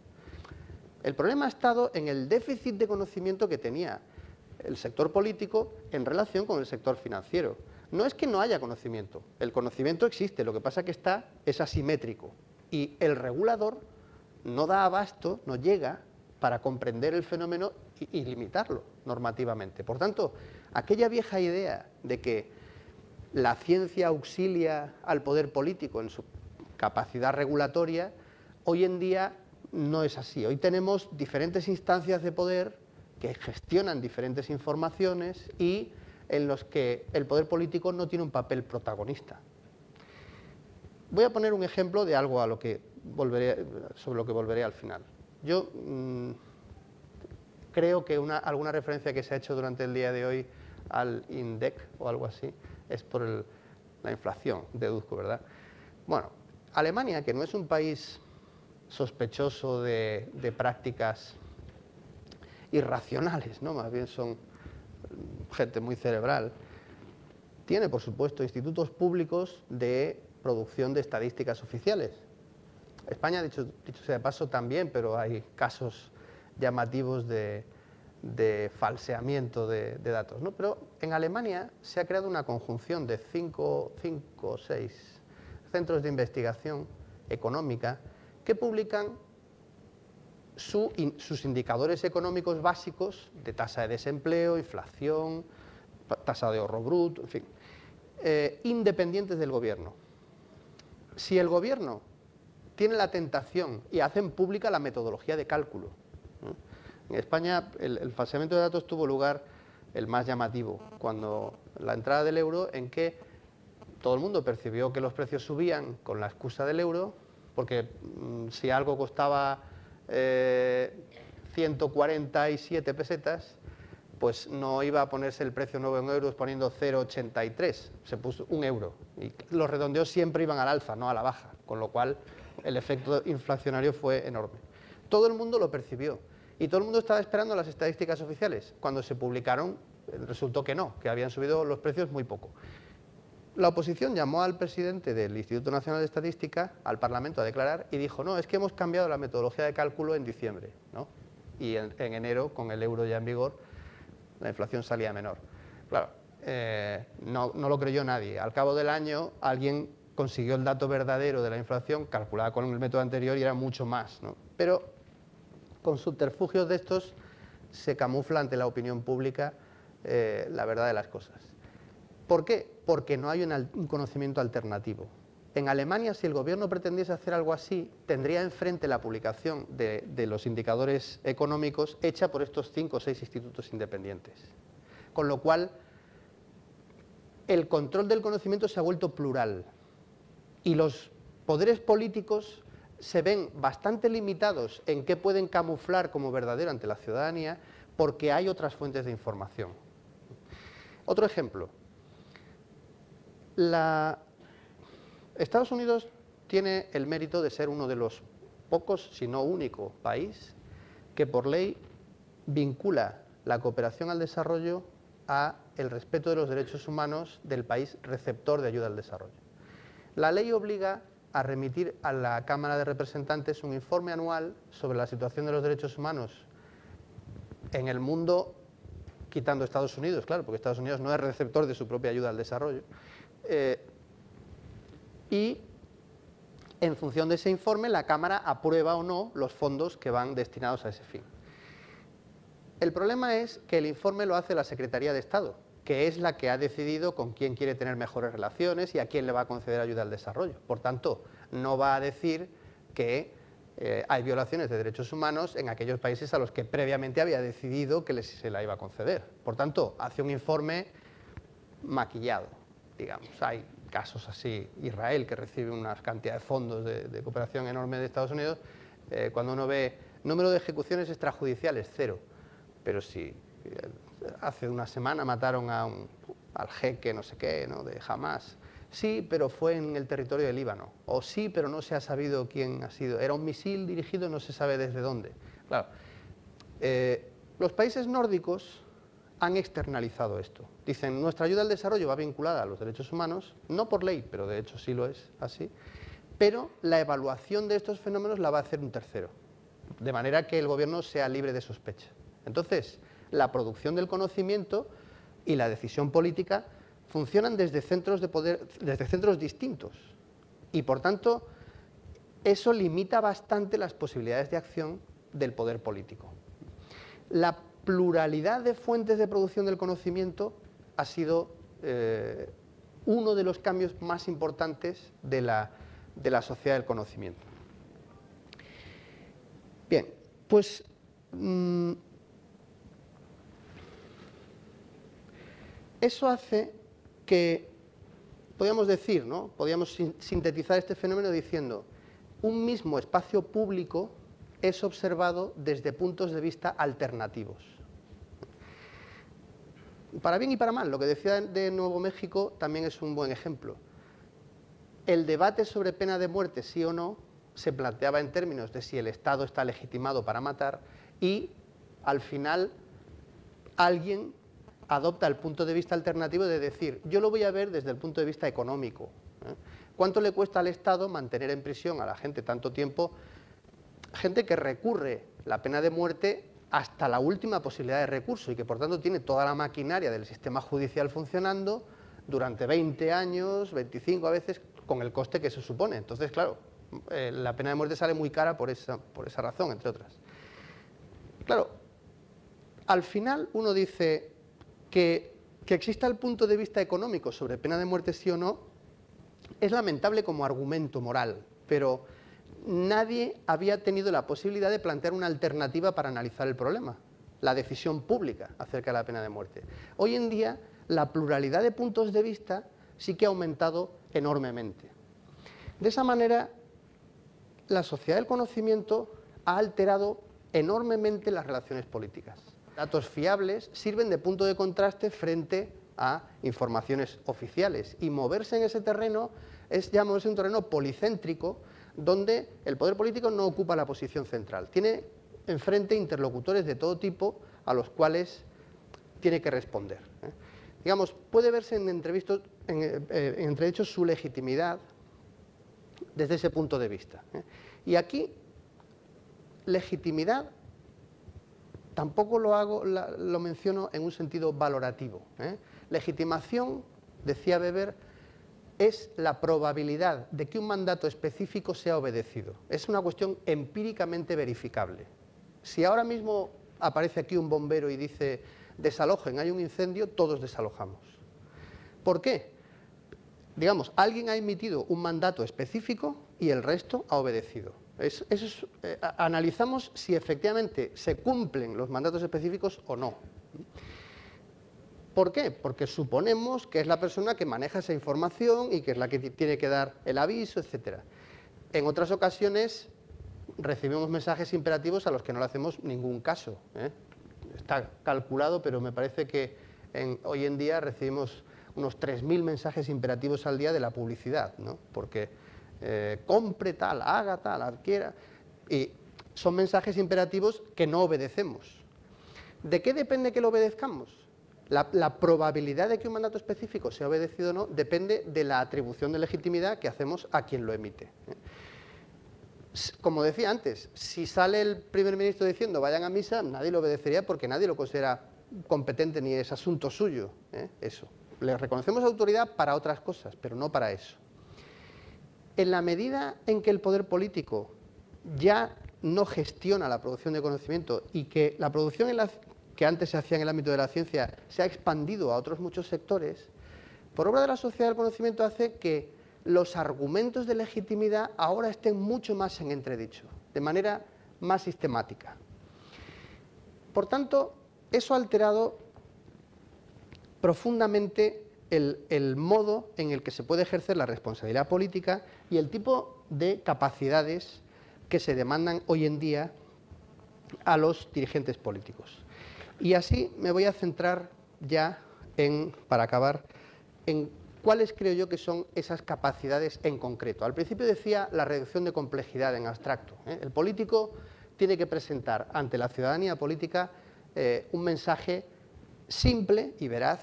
El problema ha estado en el déficit de conocimiento que tenía el sector político en relación con el sector financiero. No es que no haya conocimiento, el conocimiento existe, lo que pasa es que es asimétrico. Y el regulador no da abasto, no llega para comprender el fenómeno y limitarlo normativamente. Por tanto, aquella vieja idea de que la ciencia auxilia al poder político en su capacidad regulatoria, hoy en día no es así. Hoy tenemos diferentes instancias de poder que gestionan diferentes informaciones y en los que el poder político no tiene un papel protagonista. Voy a poner un ejemplo de algo sobre lo que volveré al final. Yo creo que alguna referencia que se ha hecho durante el día de hoy al INDEC o algo así es por la inflación, deduzco, ¿verdad? Bueno, Alemania, que no es un país sospechoso de prácticas irracionales, ¿no? Más bien son gente muy cerebral, tiene, por supuesto, institutos públicos de producción de estadísticas oficiales. España, dicho sea de paso, también, pero hay casos llamativos de falseamiento de datos, ¿no? Pero en Alemania se ha creado una conjunción de cinco o seis centros de investigación económica que publican sus indicadores económicos básicos de tasa de desempleo, inflación, tasa de ahorro bruto, en fin, independientes del gobierno. Si el gobierno tiene la tentación y hacen pública la metodología de cálculo, ¿no? En España el falseamiento de datos tuvo lugar, el más llamativo, cuando la entrada del euro, en que todo el mundo percibió que los precios subían con la excusa del euro, porque si algo costaba 147 pesetas, pues no iba a ponerse el precio nuevo en euros poniendo 0,83, se puso 1 euro. Y los redondeos siempre iban al alza, no a la baja, con lo cual el efecto inflacionario fue enorme. Todo el mundo lo percibió y todo el mundo estaba esperando las estadísticas oficiales. Cuando se publicaron, resultó que no, que habían subido los precios muy poco. La oposición llamó al presidente del Instituto Nacional de Estadística, al Parlamento, a declarar y dijo, no, es que hemos cambiado la metodología de cálculo en diciembre, ¿no? Y en enero, con el euro ya en vigor, la inflación salía menor. Claro, no lo creyó nadie. Al cabo del año, alguien consiguió el dato verdadero de la inflación, calculada con el método anterior, y era mucho más, ¿no? Pero con subterfugios de estos se camufla ante la opinión pública la verdad de las cosas. ¿Por qué? Porque no hay un conocimiento alternativo. En Alemania, si el gobierno pretendiese hacer algo así, tendría enfrente la publicación de los indicadores económicos hecha por estos 5 o 6 institutos independientes. Con lo cual, el control del conocimiento se ha vuelto plural y los poderes políticos se ven bastante limitados en qué pueden camuflar como verdadero ante la ciudadanía porque hay otras fuentes de información. Otro ejemplo. Estados Unidos tiene el mérito de ser uno de los pocos, si no único, país que por ley vincula la cooperación al desarrollo a el respeto de los derechos humanos del país receptor de ayuda al desarrollo. La ley obliga a remitir a la Cámara de Representantes un informe anual sobre la situación de los derechos humanos en el mundo, quitando Estados Unidos, claro, porque Estados Unidos no es receptor de su propia ayuda al desarrollo. Y en función de ese informe la Cámara aprueba o no los fondos que van destinados a ese fin. El problema es que el informe lo hace la Secretaría de Estado, que es la que ha decidido con quién quiere tener mejores relaciones y a quién le va a conceder ayuda al desarrollo. Por tanto, no va a decir que hay violaciones de derechos humanos en aquellos países a los que previamente había decidido que se la iba a conceder. Por tanto, hace un informe maquillado, digamos. Hay casos así, Israel, que recibe una cantidad de fondos de cooperación enorme de Estados Unidos, cuando uno ve número de ejecuciones extrajudiciales, 0. Pero si hace una semana mataron al jeque no sé qué, ¿no?, de Hamas, sí, pero fue en el territorio del Líbano, o sí, pero no se ha sabido quién ha sido, era un misil dirigido, no se sabe desde dónde. Claro, los países nórdicos han externalizado esto. Dicen, nuestra ayuda al desarrollo va vinculada a los derechos humanos, no por ley, pero de hecho sí lo es así, pero la evaluación de estos fenómenos la va a hacer un tercero, de manera que el gobierno sea libre de sospecha. Entonces, la producción del conocimiento y la decisión política funcionan desde centros de poder, desde centros distintos, y por tanto, eso limita bastante las posibilidades de acción del poder político. La pluralidad de fuentes de producción del conocimiento ha sido uno de los cambios más importantes de la sociedad del conocimiento. Bien, pues eso hace que, podríamos decir, ¿no? Podríamos sintetizar este fenómeno diciendo, un mismo espacio público es observado desde puntos de vista alternativos. Para bien y para mal, lo que decía de Nuevo México también es un buen ejemplo. El debate sobre pena de muerte, sí o no, se planteaba en términos de si el Estado está legitimado para matar y, al final, alguien adopta el punto de vista alternativo de decir, yo lo voy a ver desde el punto de vista económico. ¿Cuánto le cuesta al Estado mantener en prisión a la gente tanto tiempo? Gente que recurre la pena de muerte hasta la última posibilidad de recurso y que por tanto tiene toda la maquinaria del sistema judicial funcionando durante 20 años, 25 a veces, con el coste que se supone. Entonces, claro, la pena de muerte sale muy cara por esa razón, entre otras. Claro, al final uno dice que exista el punto de vista económico sobre pena de muerte sí o no, es lamentable como argumento moral, pero nadie había tenido la posibilidad de plantear una alternativa para analizar el problema, la decisión pública acerca de la pena de muerte. Hoy en día, la pluralidad de puntos de vista sí que ha aumentado enormemente. De esa manera, la sociedad del conocimiento ha alterado enormemente las relaciones políticas. Datos fiables sirven de punto de contraste frente a informaciones oficiales y moverse en ese terreno es ya moverse en un terreno policéntrico donde el poder político no ocupa la posición central. Tiene enfrente interlocutores de todo tipo a los cuales tiene que responder. Digamos, puede verse en entredicho su legitimidad desde ese punto de vista. Y aquí, legitimidad, tampoco lo menciono en un sentido valorativo. Legitimación, decía Weber, es la probabilidad de que un mandato específico sea obedecido. Es una cuestión empíricamente verificable. Si ahora mismo aparece aquí un bombero y dice desalojen, hay un incendio, todos desalojamos. ¿Por qué? Digamos, alguien ha emitido un mandato específico y el resto ha obedecido. Analizamos si efectivamente se cumplen los mandatos específicos o no. ¿Por qué? Porque suponemos que es la persona que maneja esa información y que es la que tiene que dar el aviso, etc. En otras ocasiones recibimos mensajes imperativos a los que no le hacemos ningún caso. Está calculado, pero me parece que hoy en día recibimos unos 3.000 mensajes imperativos al día de la publicidad, ¿no? Porque compre tal, haga tal, adquiera. Y son mensajes imperativos que no obedecemos. ¿De qué depende que lo obedezcamos? La probabilidad de que un mandato específico sea obedecido o no depende de la atribución de legitimidad que hacemos a quien lo emite. Como decía antes, si sale el primer ministro diciendo vayan a misa, nadie lo obedecería porque nadie lo considera competente ni es asunto suyo. Eso. Le reconocemos autoridad para otras cosas, pero no para eso. En la medida en que el poder político ya no gestiona la producción de conocimiento y que la producción que antes se hacía en el ámbito de la ciencia se ha expandido a otros muchos sectores, por obra de la sociedad del conocimiento hace que los argumentos de legitimidad ahora estén mucho más en entredicho, de manera más sistemática. Por tanto, eso ha alterado profundamente el modo en el que se puede ejercer la responsabilidad política y el tipo de capacidades que se demandan hoy en día a los dirigentes políticos. Y así me voy a centrar ya, para acabar, en cuáles creo yo que son esas capacidades en concreto. Al principio decía la reducción de complejidad en abstracto. El político tiene que presentar ante la ciudadanía política un mensaje simple y veraz,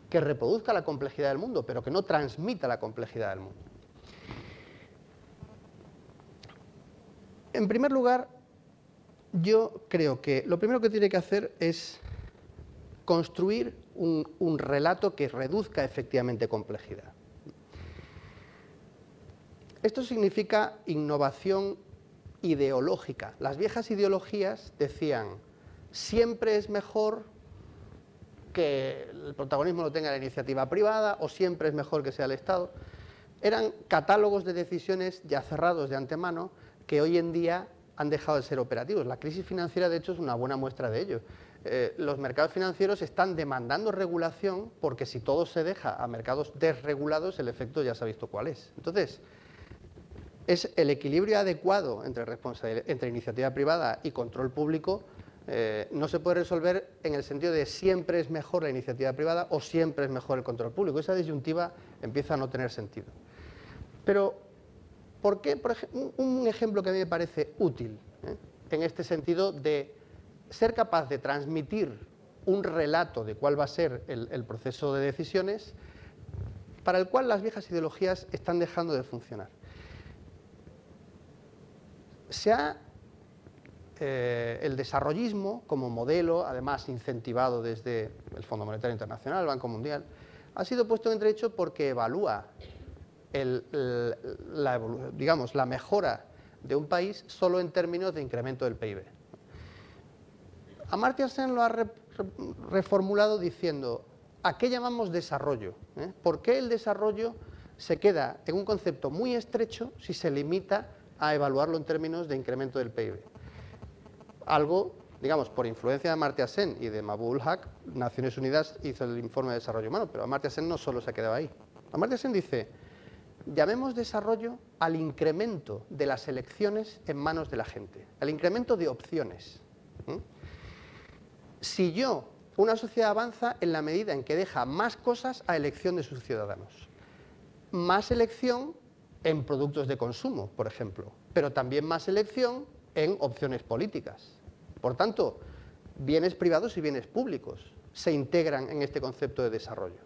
que reproduzca la complejidad del mundo, pero que no transmita la complejidad del mundo. En primer lugar, yo creo que lo primero que tiene que hacer es construir un relato que reduzca efectivamente complejidad. Esto significa innovación ideológica. Las viejas ideologías decían, siempre es mejor que el protagonismo lo tenga la iniciativa privada o siempre es mejor que sea el Estado. Eran catálogos de decisiones ya cerrados de antemano que hoy en día han dejado de ser operativos. La crisis financiera, de hecho, es una buena muestra de ello. Los mercados financieros están demandando regulación porque si todo se deja a mercados desregulados, el efecto ya se ha visto cuál es. Entonces, es el equilibrio adecuado entre iniciativa privada y control público. No se puede resolver en el sentido de siempre es mejor la iniciativa privada o siempre es mejor el control público. Esa disyuntiva empieza a no tener sentido. Pero, ¿por qué? Por ejemplo, un ejemplo que a mí me parece útil, en este sentido de ser capaz de transmitir un relato de cuál va a ser el proceso de decisiones, para el cual las viejas ideologías están dejando de funcionar. El desarrollismo como modelo, además incentivado desde el Fondo Monetario Internacional, el Banco Mundial, ha sido puesto en entredicho porque evalúa la mejora de un país solo en términos de incremento del PIB. Amartya Sen lo ha reformulado diciendo, ¿a qué llamamos desarrollo? ¿Por qué el desarrollo se queda en un concepto muy estrecho si se limita a evaluarlo en términos de incremento del PIB? Algo, digamos, por influencia de Amartya Sen y de Mahbub ul Haq, Naciones Unidas hizo el informe de desarrollo humano, pero Amartya Sen no solo se ha quedado ahí. Amartya Sen dice, llamemos desarrollo al incremento de las elecciones en manos de la gente, al incremento de opciones. Si una sociedad avanza en la medida en que deja más cosas a elección de sus ciudadanos, más elección en productos de consumo, por ejemplo, pero también más elección en opciones políticas. Por tanto, bienes privados y bienes públicos se integran en este concepto de desarrollo.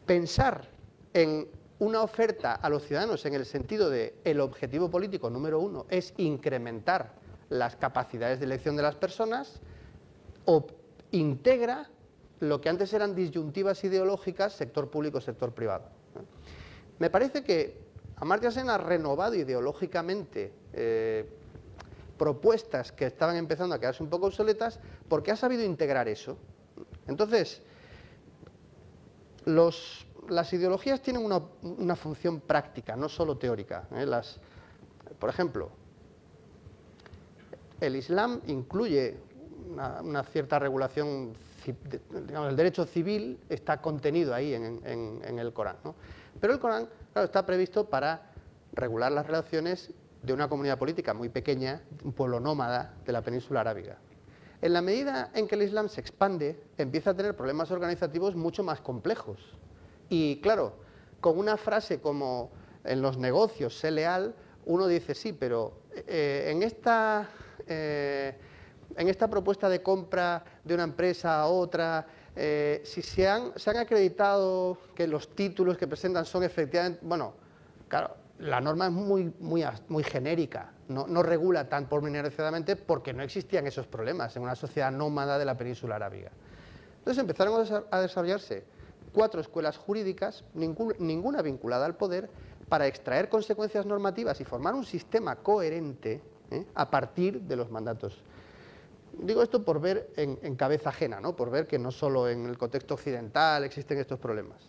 Pensar en una oferta a los ciudadanos en el sentido de el objetivo político número uno es incrementar las capacidades de elección de las personas, o integra lo que antes eran disyuntivas ideológicas, sector público, sector privado. Me parece que Amartya Sen ha renovado ideológicamente propuestas que estaban empezando a quedarse un poco obsoletas porque ha sabido integrar eso. Entonces, las ideologías tienen una función práctica, no solo teórica. Por ejemplo, el Islam incluye una cierta regulación, digamos, el derecho civil está contenido ahí en el Corán, ¿no? Pero el Corán, claro, está previsto para regular las relaciones de una comunidad política muy pequeña, un pueblo nómada de la península arábiga. En la medida en que el Islam se expande, empieza a tener problemas organizativos mucho más complejos. Y claro, con una frase como en los negocios, sé leal, uno dice sí, pero en esta propuesta de compra de una empresa a otra, si se han acreditado que los títulos que presentan son efectivamente, bueno, claro, la norma es muy genérica, no regula tan pormenorizadamente porque no existían esos problemas en una sociedad nómada de la península arábiga. Entonces empezaron a desarrollarse 4 escuelas jurídicas, ninguna vinculada al poder, para extraer consecuencias normativas y formar un sistema coherente a partir de los mandatos. Digo esto por ver en cabeza ajena, ¿no? Por ver que no solo en el contexto occidental existen estos problemas.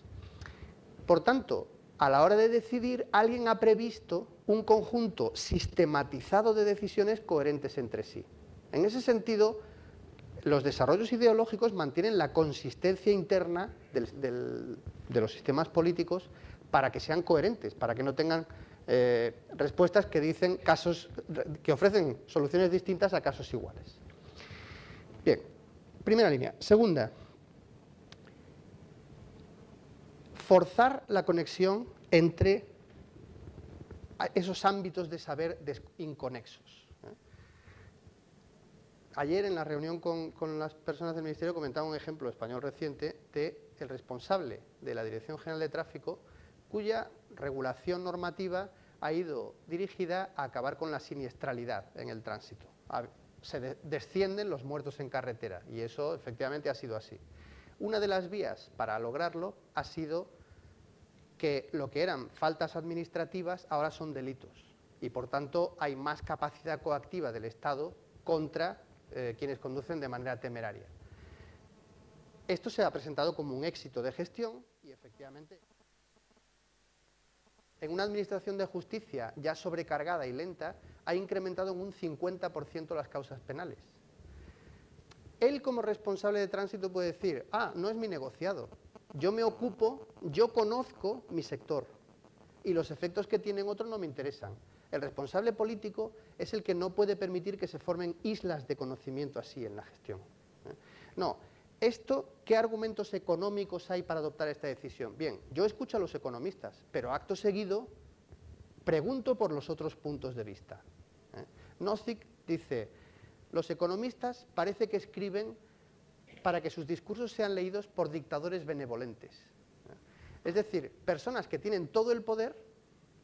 Por tanto, a la hora de decidir, alguien ha previsto un conjunto sistematizado de decisiones coherentes entre sí. En ese sentido, los desarrollos ideológicos mantienen la consistencia interna de los sistemas políticos para que sean coherentes, para que no tengan respuestas que dicen que ofrecen soluciones distintas a casos iguales. Bien, primera línea. Segunda, forzar la conexión entre esos ámbitos de saber inconexos. Ayer en la reunión con las personas del Ministerio comentaba un ejemplo español reciente del responsable de la Dirección General de Tráfico, cuya regulación normativa ha ido dirigida a acabar con la siniestralidad en el tránsito. Se descienden los muertos en carretera y eso efectivamente ha sido así. Una de las vías para lograrlo ha sido que lo que eran faltas administrativas ahora son delitos y por tanto hay más capacidad coactiva del Estado contra quienes conducen de manera temeraria. Esto se ha presentado como un éxito de gestión y efectivamente en una administración de justicia ya sobrecargada y lenta ha incrementado en un 50% las causas penales. Él como responsable de tránsito puede decir, no es mi negociado, yo me ocupo, yo conozco mi sector y los efectos que tienen otros no me interesan. El responsable político es el que no puede permitir que se formen islas de conocimiento así en la gestión. No, ¿qué argumentos económicos hay para adoptar esta decisión? Bien, yo escucho a los economistas, pero acto seguido pregunto por los otros puntos de vista. Nozick dice, los economistas parece que escriben para que sus discursos sean leídos por dictadores benevolentes. Es decir, personas que tienen todo el poder,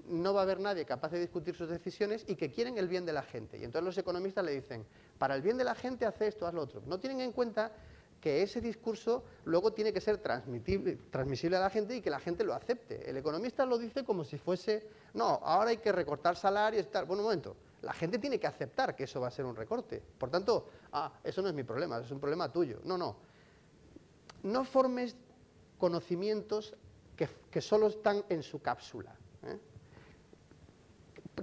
no va a haber nadie capaz de discutir sus decisiones y que quieren el bien de la gente. Y entonces los economistas le dicen, para el bien de la gente hace esto, haz lo otro. No tienen en cuenta que ese discurso luego tiene que ser transmisible a la gente y que la gente lo acepte. El economista lo dice como si fuese, no, ahora hay que recortar salarios y tal. Bueno, un momento, la gente tiene que aceptar que eso va a ser un recorte. Por tanto, eso no es mi problema, es un problema tuyo. No formes conocimientos que solo están en su cápsula.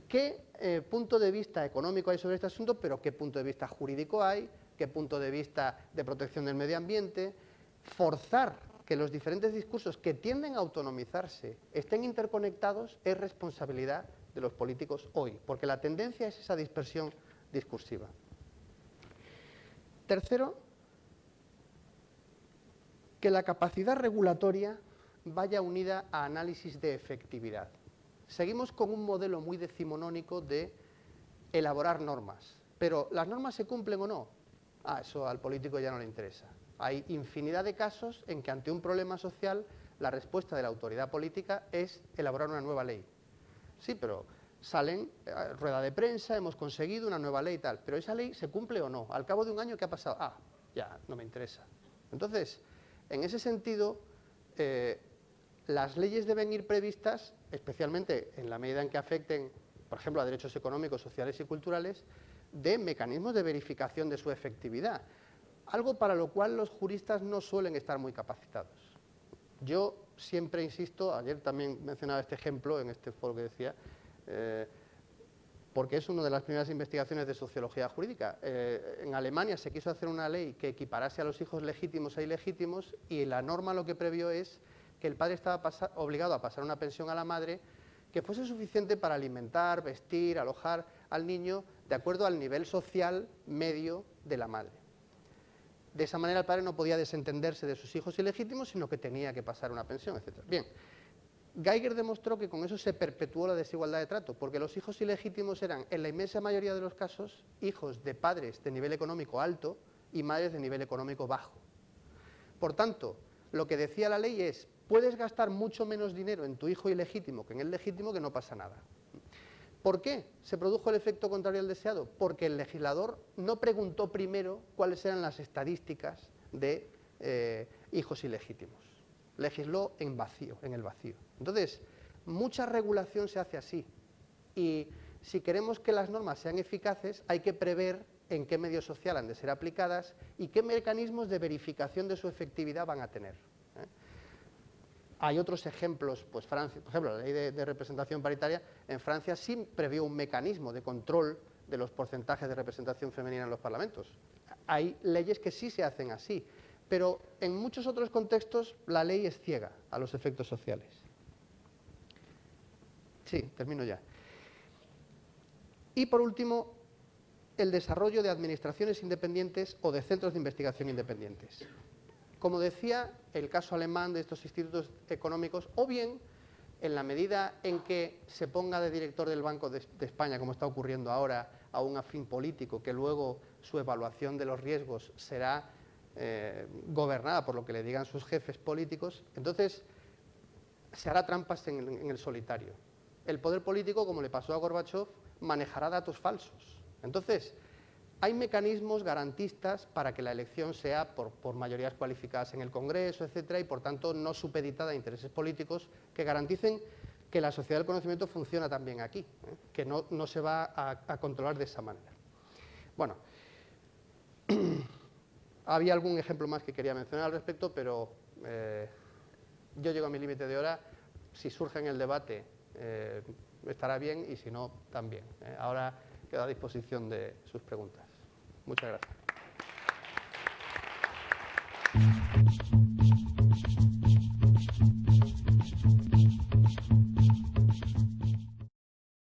¿Qué punto de vista económico hay sobre este asunto? Pero ¿qué punto de vista jurídico hay? ¿Qué punto de vista de protección del medio ambiente? Forzar que los diferentes discursos que tienden a autonomizarse estén interconectados es responsabilidad de los políticos hoy, porque la tendencia es esa dispersión discursiva. Tercero, que la capacidad regulatoria vaya unida a análisis de efectividad. Seguimos con un modelo muy decimonónico de elaborar normas, pero ¿las normas se cumplen o no? Eso al político ya no le interesa. Hay infinidad de casos en que ante un problema social la respuesta de la autoridad política es elaborar una nueva ley. Sí, pero salen, rueda de prensa, hemos conseguido una nueva ley y tal, pero ¿esa ley se cumple o no? Al cabo de un año, ¿qué ha pasado? Ya, no me interesa. Entonces, en ese sentido, las leyes deben ir previstas, especialmente en la medida en que afecten, por ejemplo, a derechos económicos, sociales y culturales, de mecanismos de verificación de su efectividad, algo para lo cual los juristas no suelen estar muy capacitados. Yo siempre insisto, ayer también mencionaba este ejemplo en este foro que decía, porque es una de las primeras investigaciones de sociología jurídica. En Alemania se quiso hacer una ley que equiparase a los hijos legítimos e ilegítimos y la norma lo que previó es que el padre estaba obligado a pasar una pensión a la madre que fuese suficiente para alimentar, vestir, alojar al niño de acuerdo al nivel social medio de la madre. De esa manera el padre no podía desentenderse de sus hijos ilegítimos, sino que tenía que pasar una pensión, etc. Bien, Geiger demostró que con eso se perpetuó la desigualdad de trato, porque los hijos ilegítimos eran, en la inmensa mayoría de los casos, hijos de padres de nivel económico alto y madres de nivel económico bajo. Por tanto, lo que decía la ley es, puedes gastar mucho menos dinero en tu hijo ilegítimo que en el legítimo, que no pasa nada. ¿Por qué se produjo el efecto contrario al deseado? Porque el legislador no preguntó primero cuáles eran las estadísticas de hijos ilegítimos. Legisló en vacío, en el vacío. Entonces, mucha regulación se hace así. Y si queremos que las normas sean eficaces, hay que prever en qué medio social han de ser aplicadas y qué mecanismos de verificación de su efectividad van a tener. Hay otros ejemplos, pues Francia, por ejemplo, la ley de representación paritaria, en Francia sí previó un mecanismo de control de los porcentajes de representación femenina en los parlamentos. Hay leyes que sí se hacen así, pero en muchos otros contextos la ley es ciega a los efectos sociales. Sí, termino ya. Y por último, el desarrollo de administraciones independientes o de centros de investigación independientes. Como decía, el caso alemán de estos institutos económicos, o bien en la medida en que se ponga de director del Banco de España, como está ocurriendo ahora, a un afín político, que luego su evaluación de los riesgos será gobernada por lo que le digan sus jefes políticos, entonces se hará trampas en el solitario. El poder político, como le pasó a Gorbachov, manejará datos falsos. Entonces, hay mecanismos garantistas para que la elección sea por mayorías cualificadas en el Congreso, etcétera, y por tanto no supeditada a intereses políticos que garanticen que la sociedad del conocimiento funciona también aquí, que no se va a controlar de esa manera. Bueno, había algún ejemplo más que quería mencionar al respecto, pero yo llego a mi límite de hora. Si surge en el debate, estará bien, y si no, también. Ahora quedo a disposición de sus preguntas. Muchas gracias.